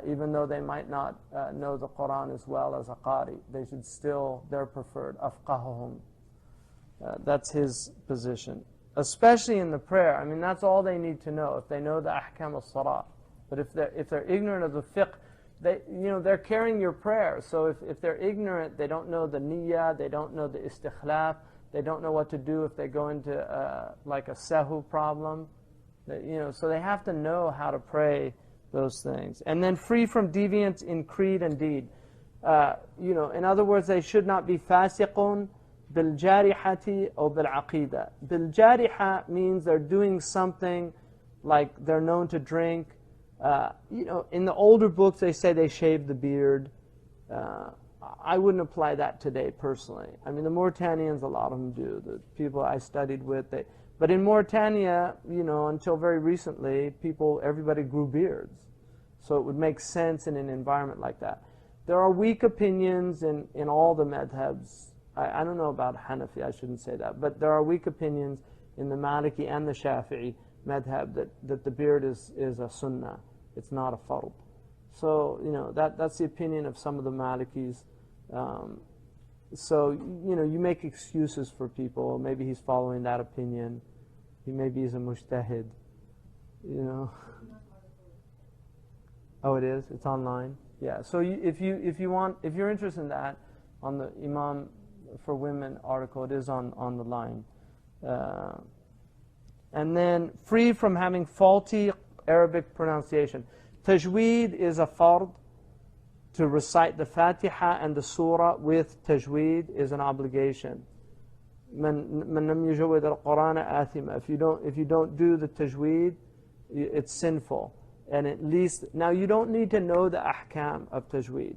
Even though they might not know the Quran as well as a qari, they should still, they're preferred, afqahum. That's his position. Especially in the prayer, that's all they need to know, if they know the ahkam as-salah. But if they're ignorant of the fiqh, they're carrying your prayer. So if they're ignorant, they don't know the niyyah, they don't know the istikhlaf, they don't know what to do if they go into like a sahu problem. So they have to know how to pray those things. And then free from deviance in creed and deed. In other words, they should not be fasiqun bil-jarihati or bil-aqidah. Bil-jariha means they're doing something like they're known to drink. In the older books they say they shave the beard. I wouldn't apply that today personally. The Mauritanians, a lot of them do. The people I studied with, but in Mauritania, until very recently, everybody grew beards. So it would make sense in an environment like that. There are weak opinions in all the madhabs. I don't know about Hanafi, I shouldn't say that. But there are weak opinions in the Maliki and the Shafi'i madhab that the beard is a sunnah. It's not a fard. So, that's the opinion of some of the Malikis. So, you make excuses for people. Maybe he's following that opinion. Maybe he's a mujtahid. Oh, it is? It's online? Yeah. So if you're interested in that, on the Imam for Women article, it is on the line. And then free from having faulty Arabic pronunciation. Tajweed is a fard. To recite the Fatiha and the Surah with tajweed is an obligation. من لم يجود القرآن آثم. If you don't do the tajweed, it's sinful. And at least, now you don't need to know the ahkam of tajweed.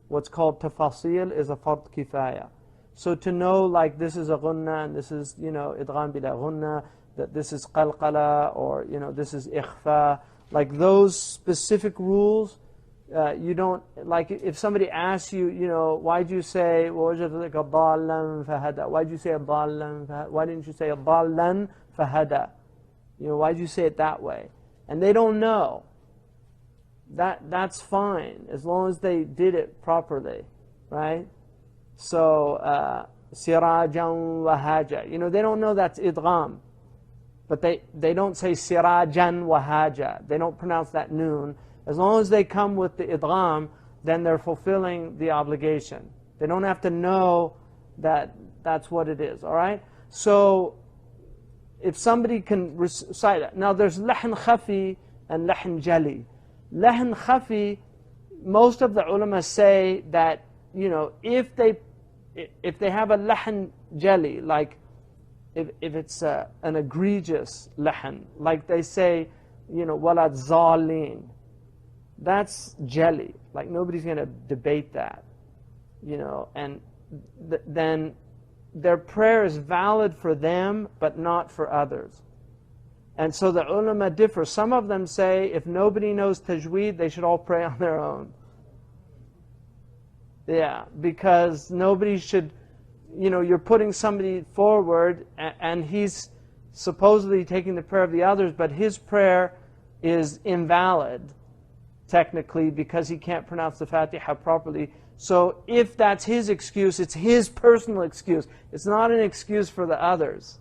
What's called tafasil is a fard kifaya. So to know, like, this is a ghunna, and this is, idgham bila ghunna, that this is qalqala, or, this is ikhfa, like those specific rules, you don't, like, if somebody asks you, why'd you say, وَوَجَدَكَ ضَالًّا فَهَدَى? Why'd you say ضَالًّا فَهَدَى? Why didn't you say ضَالًّا فَهَدَى? Why'd you say it that way? And they don't know. That's fine, as long as they did it properly, right? So, sirajan wahaja. They don't know that's idgham. But they don't say sirajan wahaja. They don't pronounce that noon. As long as they come with the idgham, then they're fulfilling the obligation. They don't have to know that that's what it is, all right? So, if somebody can recite that. Now, there's lahn khafi and lahn jali. Lahn khafi, most of the ulama say that, if they have a lahn jali, like if it's an egregious lahn, like they say, walad zalin, that's jali. Like, nobody's going to debate that, and then their prayer is valid for them, but not for others. And so the ulama differ. Some of them say if nobody knows tajweed, they should all pray on their own. Yeah, because nobody should, you're putting somebody forward and he's supposedly taking the prayer of the others, but his prayer is invalid, technically, because he can't pronounce the Fatiha properly. So if that's his excuse, it's his personal excuse. It's not an excuse for the others.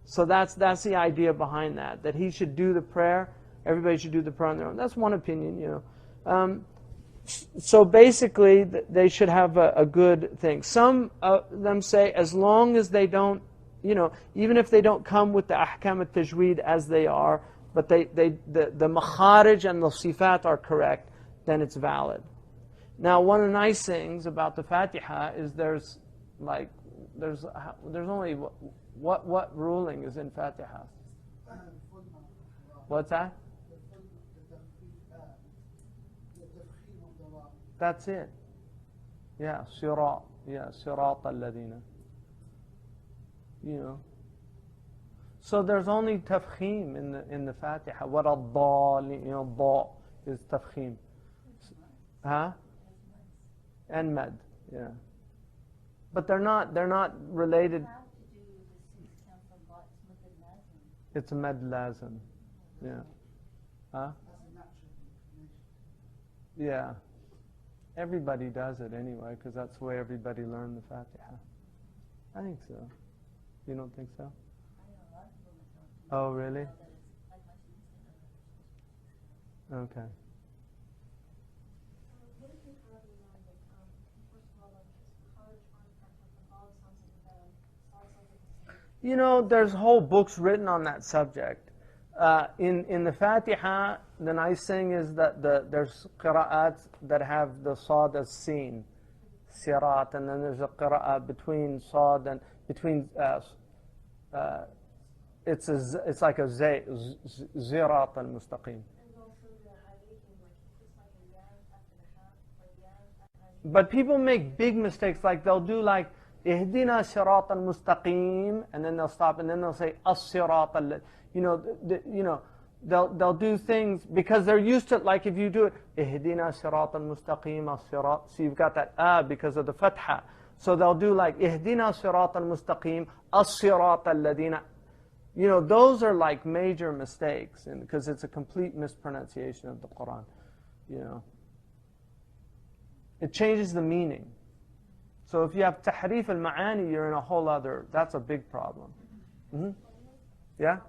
So that's the idea behind that he should do the prayer. Everybody should do the prayer on their own. That's one opinion, So basically, they should have a good thing. Some of them say, as long as they don't, even if they don't come with the ahkam al-tajweed as they are, but the makharij and the sifat are correct, then it's valid. Now, one of the nice things about the Fatiha is there's only what ruling is in Fatiha? What's that? That's it. Yeah, sirat. Yeah, sirat al-ladina. So there's only tafkhim in the Fatiha. What ad-dal, da is tafkhim. Huh? And mad. Yeah. But they're not related. It's a mad lazim. Yeah. Huh? Yeah. Everybody does it anyway, because that's the way everybody learned the Fatiha. I think so. You don't think so? Oh, really? Okay. What if you have in mind, first of all, college on sounds like There's whole books written on that subject. In the Fatiha, the nice thing is that there's qira'at that have the sad as seen, sirat, and then there's a qira'at between sad and between. It's like a zirat al-mustaqim. But people make big mistakes, like they'll do like ihdina sirat al-mustaqim, and then they'll stop, and then they'll say as-sirat al. They'll do things because they're used to it. Like if you do it, ihdina sirat al-mustaqim as-sirat. So you've got that because of the fatha. So they'll do like ihdina sirat al-mustaqim as-sirat al-ladina. Those are like major mistakes, because it's a complete mispronunciation of the Quran. It changes the meaning. So if you have tahrif al-ma'ani, you're in a whole other. That's a big problem. Mm-hmm. Yeah.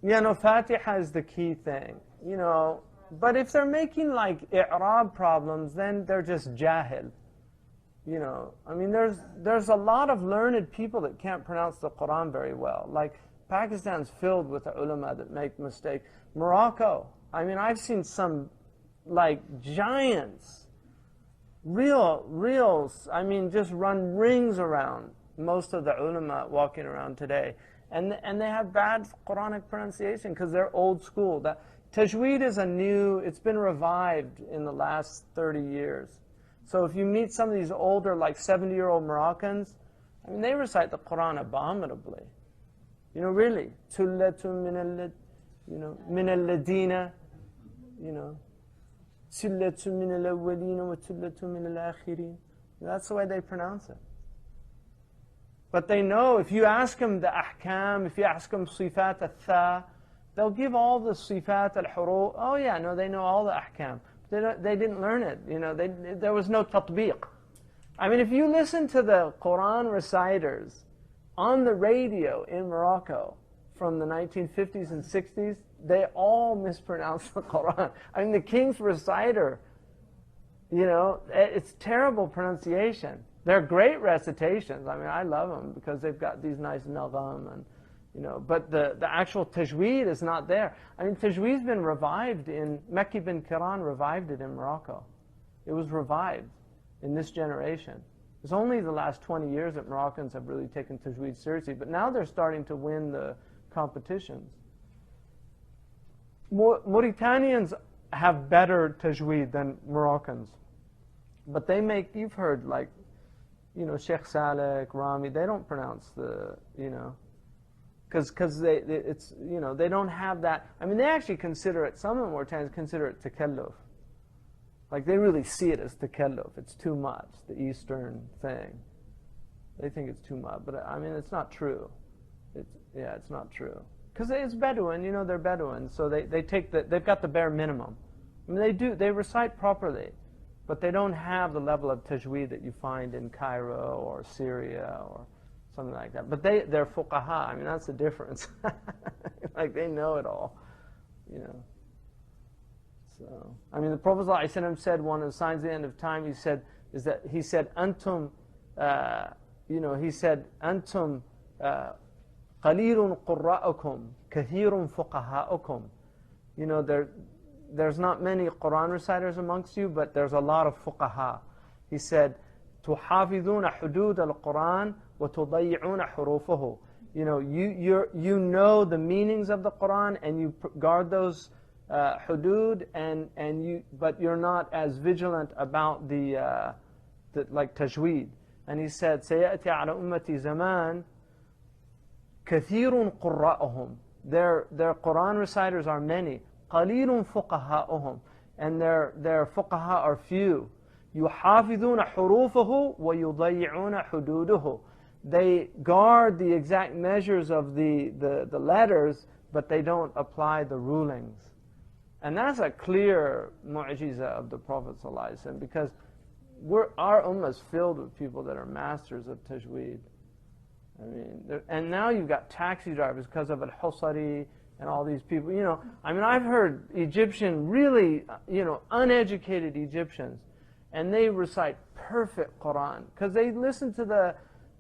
Yeah, no, Fatiha is the key thing, But if they're making like i'rab problems, then they're just jahil. There's a lot of learned people that can't pronounce the Quran very well. Like Pakistan's filled with the ulama that make mistakes. Morocco, I've seen some like giants, just run rings around most of the ulama walking around today. And they have bad Quranic pronunciation because they're old school. That Tajweed is it's been revived in the last 30 years. So if you meet some of these older, like 70-year-old Moroccans, they recite the Quran abominably. Really. Tullatun min al-ladina, Tullatun min al-awwalina wa tullatun min al-akhirin. That's the way they pronounce it. But they know, if you ask them the ahkam, if you ask them sifat al-tha, they'll give all the sifat al-huruf. Oh yeah, no, they know all the ahkam. They didn't learn it. There was no tatbiq. If you listen to the Quran reciters on the radio in Morocco from the 1950s and 60s, they all mispronounce the Quran. The king's reciter, it's terrible pronunciation. They're great recitations. I love them because they've got these nice nagam and, but the actual tajweed is not there. Tajweed's been revived in, Mekki bin Kiran revived it in Morocco. It was revived in this generation. It's only the last 20 years that Moroccans have really taken tajweed seriously, but now they're starting to win the competitions. Mauritanians have better tajweed than Moroccans, but they make, you've heard like, Sheikh Saleh, Rami, they don't pronounce the, because they don't have that. They actually consider it, some of the Mauritanians consider it takalluf. Like they really see it as takalluf. It's too much, the Eastern thing. They think it's too much, but I mean, it's not true. It's not true. Because it's Bedouin, they're Bedouin, so they've got the bare minimum. I mean, they recite properly, but they don't have the level of tajweed that you find in Cairo or Syria or something like that. But they're fuqaha. I mean, that's the difference. Like they know it all, So, I mean, the Prophet ﷺ said one of the signs of the end of time. He said antum, he said antum qalilun qurra'ukum kathirun fuqaha'ukum. There's not many Quran reciters amongst you, but there's a lot of fuqaha. He said, تُحَافِظُونَ حُدُودَ الْقُرْآنِ وَتُضَيِّعُونَ حُرُوفَهُ. You know the meanings of the Quran and you guard those hudud, but you're not as vigilant about the like tajweed. And he said, سَيَأْتِي عَلَى أُمَّتِي زَمَانٍ كَثِيرٌ قُرَّأُهُم. Their Quran reciters are many. قَلِيلٌ فُقَهَاؤُهُم. And their fuqaha are few. يُحَافِظُونَ حُرُوفَهُ وَيُضَيِّعُونَ حُدُودُهُ. They guard the exact measures of the letters, but they don't apply the rulings. And that's a clear mu'jiza of the Prophet ﷺ, because our ummah is filled with people that are masters of tajweed. I mean, and now you've got taxi drivers because of al-Husari and all these people. I mean, I've heard Egyptian, really, uneducated Egyptians, and they recite perfect Quran because they listen to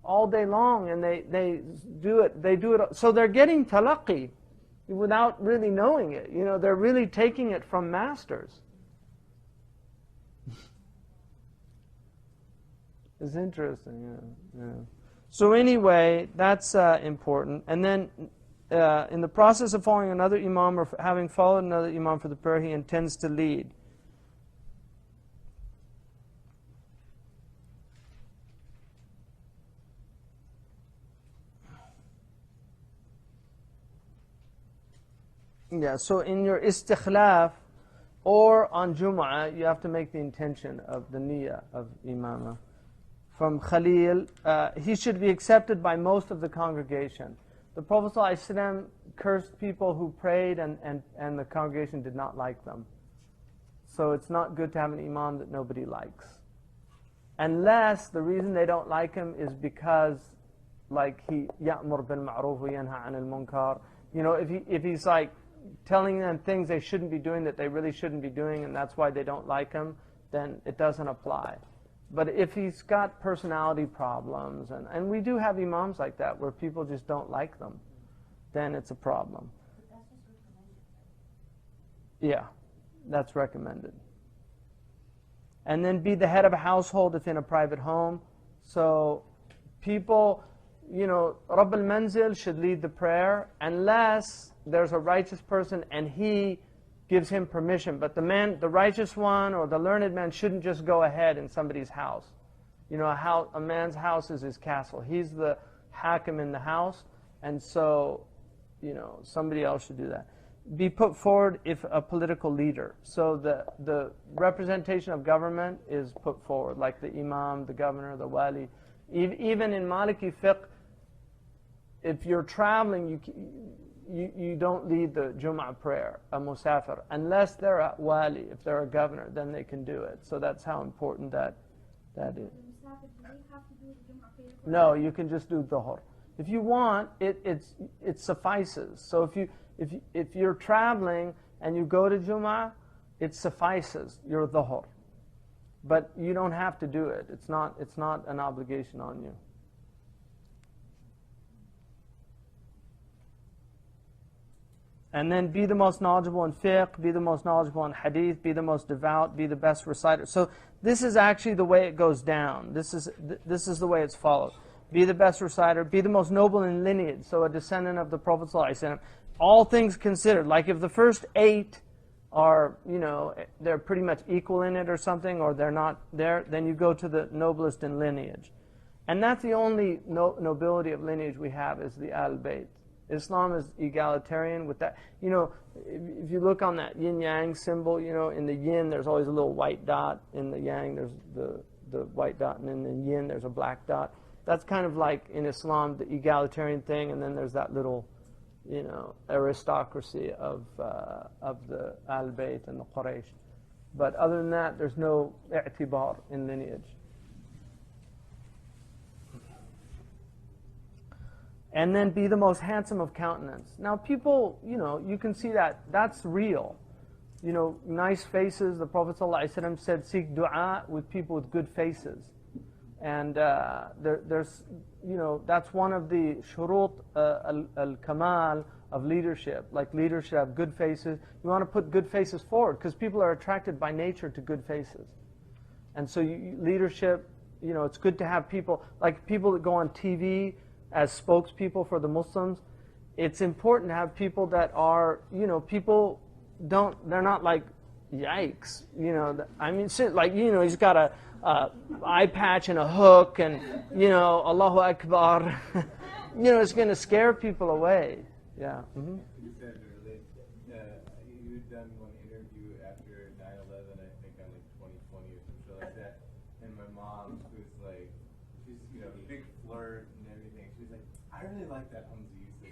all day long, and they do it. So they're getting talaqi without really knowing it. They're really taking it from masters. It's interesting, yeah. So anyway, that's important. And then in the process of following another imam or having followed another imam for the prayer, he intends to lead. Yeah, so in your istikhlaf or on Jum'ah, you have to make the intention of the niyyah of imamah. From Khalil, he should be accepted by most of the congregation. The Prophet ﷺ cursed people who prayed and the congregation did not like them. So it's not good to have an imam that nobody likes. Unless the reason they don't like him is because like he يَأْمُرْ بِالْمَعْرُوفِ وَيَنْهَى عَنِ الْمُنْكَرِ. If he's like telling them things they shouldn't be doing that they really shouldn't be doing, and that's why they don't like him, then it doesn't apply. But if he's got personality problems, and we do have imams like that, where people just don't like them, then it's a problem. Yeah, that's recommended. And then be the head of a household if in a private home. So people, Rabb al-Manzil should lead the prayer unless there's a righteous person and he gives him permission. But the righteous one or the learned man shouldn't just go ahead in somebody's house. A man's house is his castle. He's the hakim in the house, and so, somebody else should do that. Be put forward if a political leader. So the representation of government is put forward, like the imam, the governor, the wali. Even in Maliki Fiqh, if you're traveling, you don't lead the Jum'ah prayer, a musafir, unless they're a wali. If they're a governor, then they can do it. So that's how important that is. No, you can just do dhuhr. If you want, it suffices. So if you're traveling and you go to Jum'ah, it suffices your dhuhr. But you don't have to do it. It's not an obligation on you. And then be the most knowledgeable in fiqh, be the most knowledgeable in hadith, be the most devout, be the best reciter. So this is actually the way it goes down. This is the way it's followed. Be the best reciter, be the most noble in lineage, so a descendant of the Prophet ﷺ. All things considered, like if the first 8 are, they're pretty much equal in it or something, or they're not there, then you go to the noblest in lineage. And that's the only nobility of lineage we have, is the Ahl Bayt. Islam is egalitarian with that. You know, if you look on that yin-yang symbol, you know, in the yin there's always a little white dot. In the yang there's the white dot, and in the yin there's a black dot. That's kind of like in Islam the egalitarian thing, and then there's that little, you know, aristocracy of the Al-Bayt and the Quraysh. But other than that, there's no i'tibar in lineage. And then be the most handsome of countenance. Now people, you know, you can see that that's real. You know, nice faces. The Prophet ﷺ said, seek dua with people with good faces. And there's, you know, that's one of the shurut al-kamal of leadership. Like leaders should have good faces. You want to put good faces forward because people are attracted by nature to good faces. And so leadership, you know, it's good to have people, like people that go on TV as spokespeople for the Muslims. It's important to have people that are, you know, people they're not like, yikes, you know, I mean, like, you know, he's got a eye patch and a hook and, you know, Allahu Akbar. You know, it's going to scare people away. Yeah. Mm-hmm. You said earlier, you'd done one interview after 9/11, I think on like 2020 or some shit like that, and my mom was like, she's, you know, a big flirt and everything. She's like, I really like that Hamza Yusuf.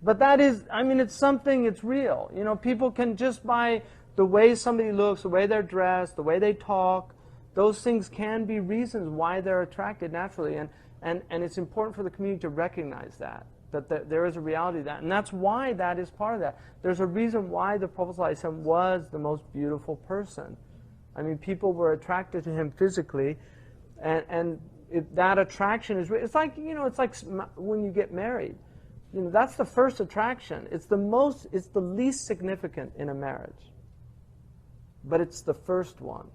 But that is, I mean, it's something, it's real. You know, people can just by the way somebody looks, the way they're dressed, the way they talk, those things can be reasons why they're attracted naturally. And it's important for the community to recognize that there is a reality to that. And that's why that is part of that. There's a reason why the Prophet ﷺ was the most beautiful person. I mean, people were attracted to him physically, and that attraction is, it's like, you know, it's like when you get married. You know, that's the first attraction. It's the least significant in a marriage. But it's the first one.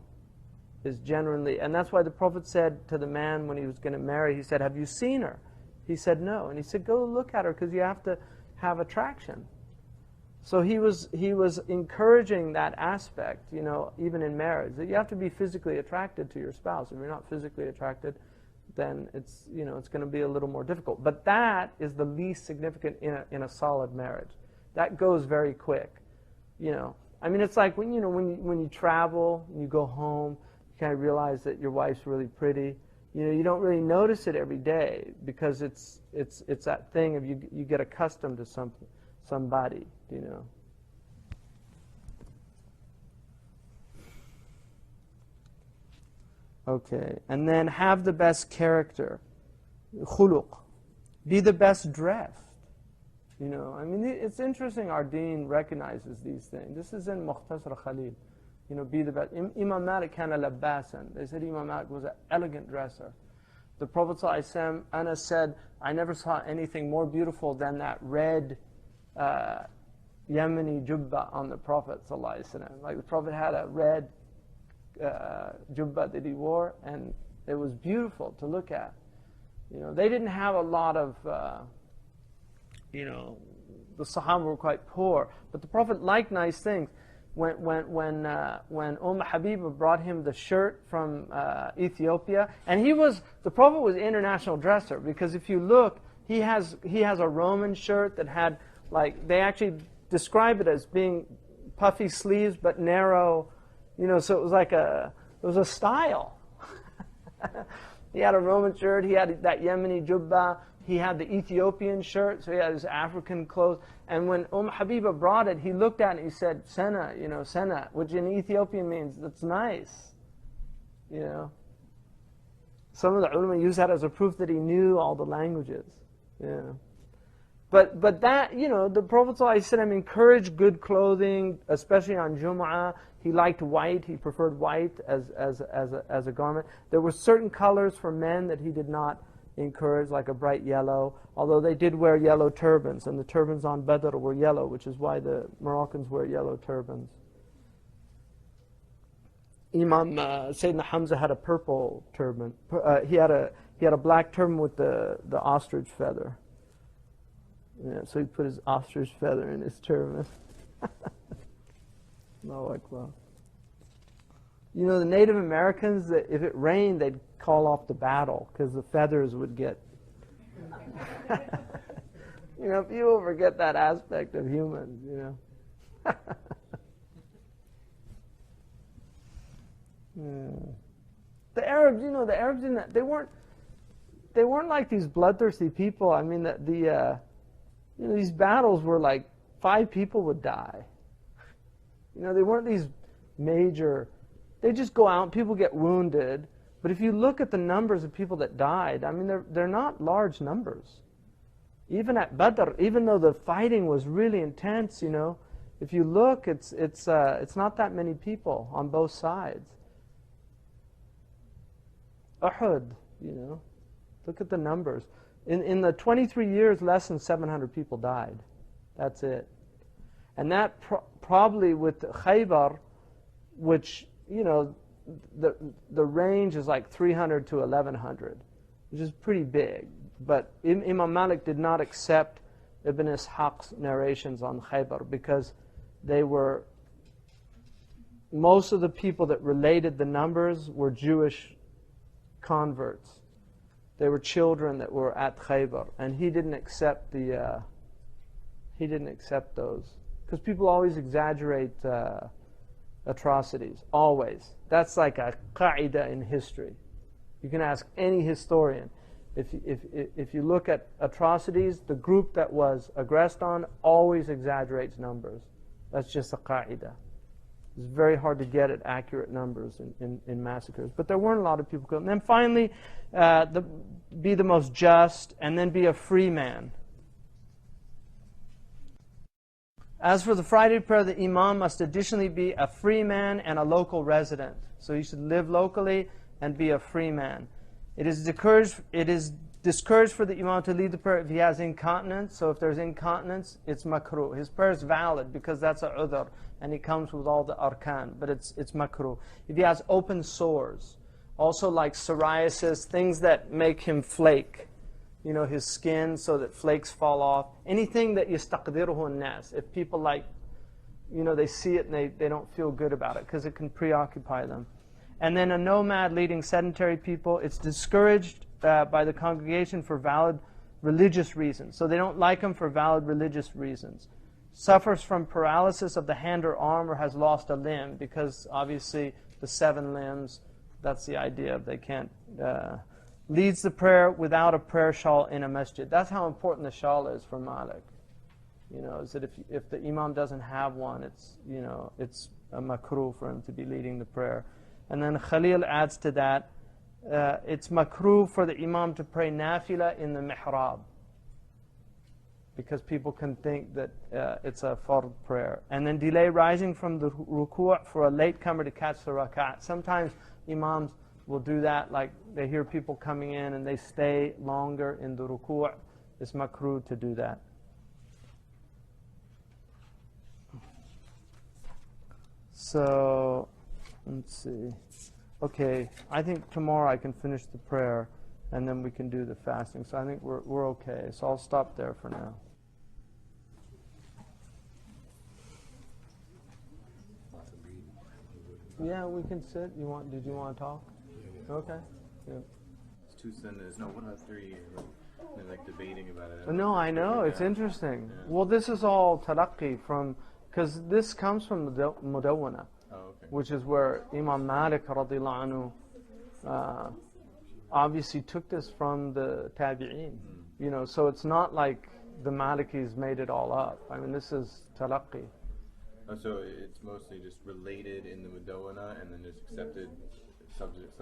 Is genuinely, and that's why the Prophet said to the man when he was going to marry, he said, have you seen her? He said, no. And he said, go look at her because you have to have attraction. So he was encouraging that aspect, you know, even in marriage, that you have to be physically attracted to your spouse. If you're not physically attracted, then it's, you know, it's going to be a little more difficult. But that is the least significant in a solid marriage. That goes very quick, you know. I mean, it's like when, you know, when you travel, and you go home, you kind of realize that your wife's really pretty. You know, you don't really notice it every day because it's that thing of you get accustomed to somebody, you know. Okay, and then have the best character, khuluq. Be the best dressed. You know, I mean, it's interesting our deen recognizes these things. This is in Mukhtasar Khalil. You know, be the best. Imam Malik kana labbasan. They said Imam Malik was an elegant dresser. The Prophet ﷺ, Anas said, I never saw anything more beautiful than that red Yemeni jubba on the Prophet ﷺ. Like the Prophet had a red jubba that he wore, and it was beautiful to look at. You know, they didn't have a lot of, you know, the Sahaba were quite poor, but the Prophet liked nice things. When Habiba brought him the shirt from Ethiopia, and the Prophet was an international dresser, because if you look, he has a Roman shirt that had, like, they actually describe it as being puffy sleeves but narrow, you know, so it was a style. He had a Roman shirt, he had that Yemeni jubba, he had the Ethiopian shirt, so he had his African clothes. And when Habiba brought it, he looked at it and he said, Sena, you know, Sena, which in Ethiopian means, that's nice. You know. Some of the ulama use that as a proof that he knew all the languages. Yeah. But that, you know, the Prophet ﷺ encouraged good clothing, especially on Jum'ah. He liked white. He preferred white as a garment. There were certain colors for men that he did not encourage, like a bright yellow, although they did wear yellow turbans, and the turbans on Badr were yellow, which is why the Moroccans wear yellow turbans. Sayyidina Hamza had a purple turban. He had a black turban with the ostrich feather. Yeah, so he put his ostrich feather in his turban. Allahu Akbar. You know, the Native Americans, if it rained, they'd call off the battle because the feathers would get. You know, people forget that aspect of humans, you know. Yeah. The Arabs, you know, the Arabs in that, they weren't like these bloodthirsty people. I mean, you know, these battles were like 5 people would die. You know, they weren't these major. They just go out, people get wounded. But if you look at the numbers of people that died, I mean, they're not large numbers. Even at Badr, even though the fighting was really intense, you know, if you look, it's not that many people on both sides. Uhud, you know, look at the numbers. In the 23 years, less than 700 people died. That's it. And that probably with Khaybar, which, you know, the range is like 300 to 1100, which is pretty big. But Imam Malik did not accept Ibn Ishaq's narrations on Khaybar because most of the people that related the numbers were Jewish converts. They were children that were at Khaybar, and he didn't accept those because people always exaggerate atrocities. Always. That's like a qaida in history. You can ask any historian. If you look at atrocities, the group that was aggressed on always exaggerates numbers. That's just a qaida. It's very hard to get at accurate numbers in massacres. But there weren't a lot of people killed. And then finally, be the most just, and then be a free man. As for the Friday prayer, the imam must additionally be a free man and a local resident. So he should live locally and be a free man. It is discouraged for the imam to lead the prayer if he has incontinence. So if there's incontinence, it's makruh. His prayer is valid because that's a udhr, and he comes with all the arkan, but it's makruh. If he has open sores, also like psoriasis, things that make him flake, you know, his skin so that flakes fall off, anything that yastaqdiruhu an-nas, if people like, you know, they see it and they don't feel good about it because it can preoccupy them. And then a nomad leading sedentary people, it's discouraged by the congregation for valid religious reasons. So they don't like him for valid religious reasons. Suffers from paralysis of the hand or arm or has lost a limb because obviously the 7 limbs, that's the idea of they can't. Leads the prayer without a prayer shawl in a masjid. That's how important the shawl is for Malik. You know, is that if the imam doesn't have one, it's, you know, it's a makruh for him to be leading the prayer. And then Khalil adds to that, it's makruh for the imam to pray nafila in the mihrab because people can think that it's a fard prayer. And then delay rising from the ruku' for a latecomer to catch the rak'at. Sometimes imams will do that, like they hear people coming in and they stay longer in the ruku'. It's makruh to do that. So, let's see. Okay, I think tomorrow I can finish the prayer and then we can do the fasting. So I think we're okay. So I'll stop there for now. Yeah, we can sit. Did you want to talk? Okay. Yeah. It's 2 sunnahs. No, what about 3? They're like debating about it. No, I know. It's interesting. Yeah. Well, this is all talaqqi from, because this comes from the Mudawwana. Oh, okay. Which is where Imam Malik radiallahu anhu obviously took this from the Tabi'een. You know, so it's not like the Malikis made it all up. I mean, this is talaqqi. Oh, so it's mostly just related in the Mudawwana and then just accepted subject.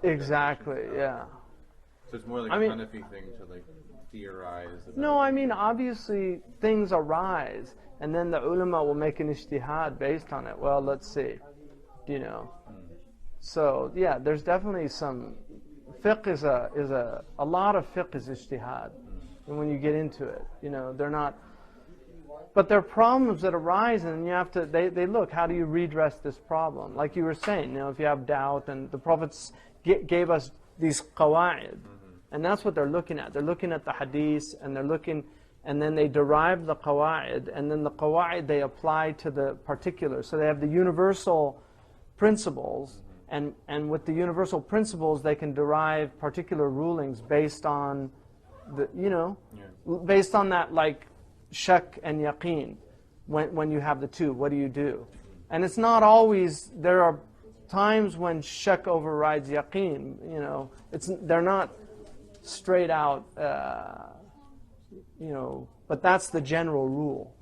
Exactly, yeah. So it's more like a Hanafi thing to like theorize about. No, I mean, obviously things arise and then the ulama will make an ijtihad based on it. Well, let's see, you know. So yeah, there's definitely some fiqh is a lot of fiqh is ijtihad, and when you get into it, you know, they're not. But there are problems that arise, and you have to. They look. How do you redress this problem? Like you were saying, you know, if you have doubt, and the prophets gave us these qawa'id, and that's what they're looking at. They're looking at the hadith, and they're looking. And then they derive the qawa'id, and then the qawa'id they apply to the particulars. So they have the universal principles, And with the universal principles, they can derive particular rulings based on based on that, like shak and yaqeen. When you have the two, what do you do? And it's not always. There are times when shak overrides yaqeen. They're not straight out. But that's the general rule.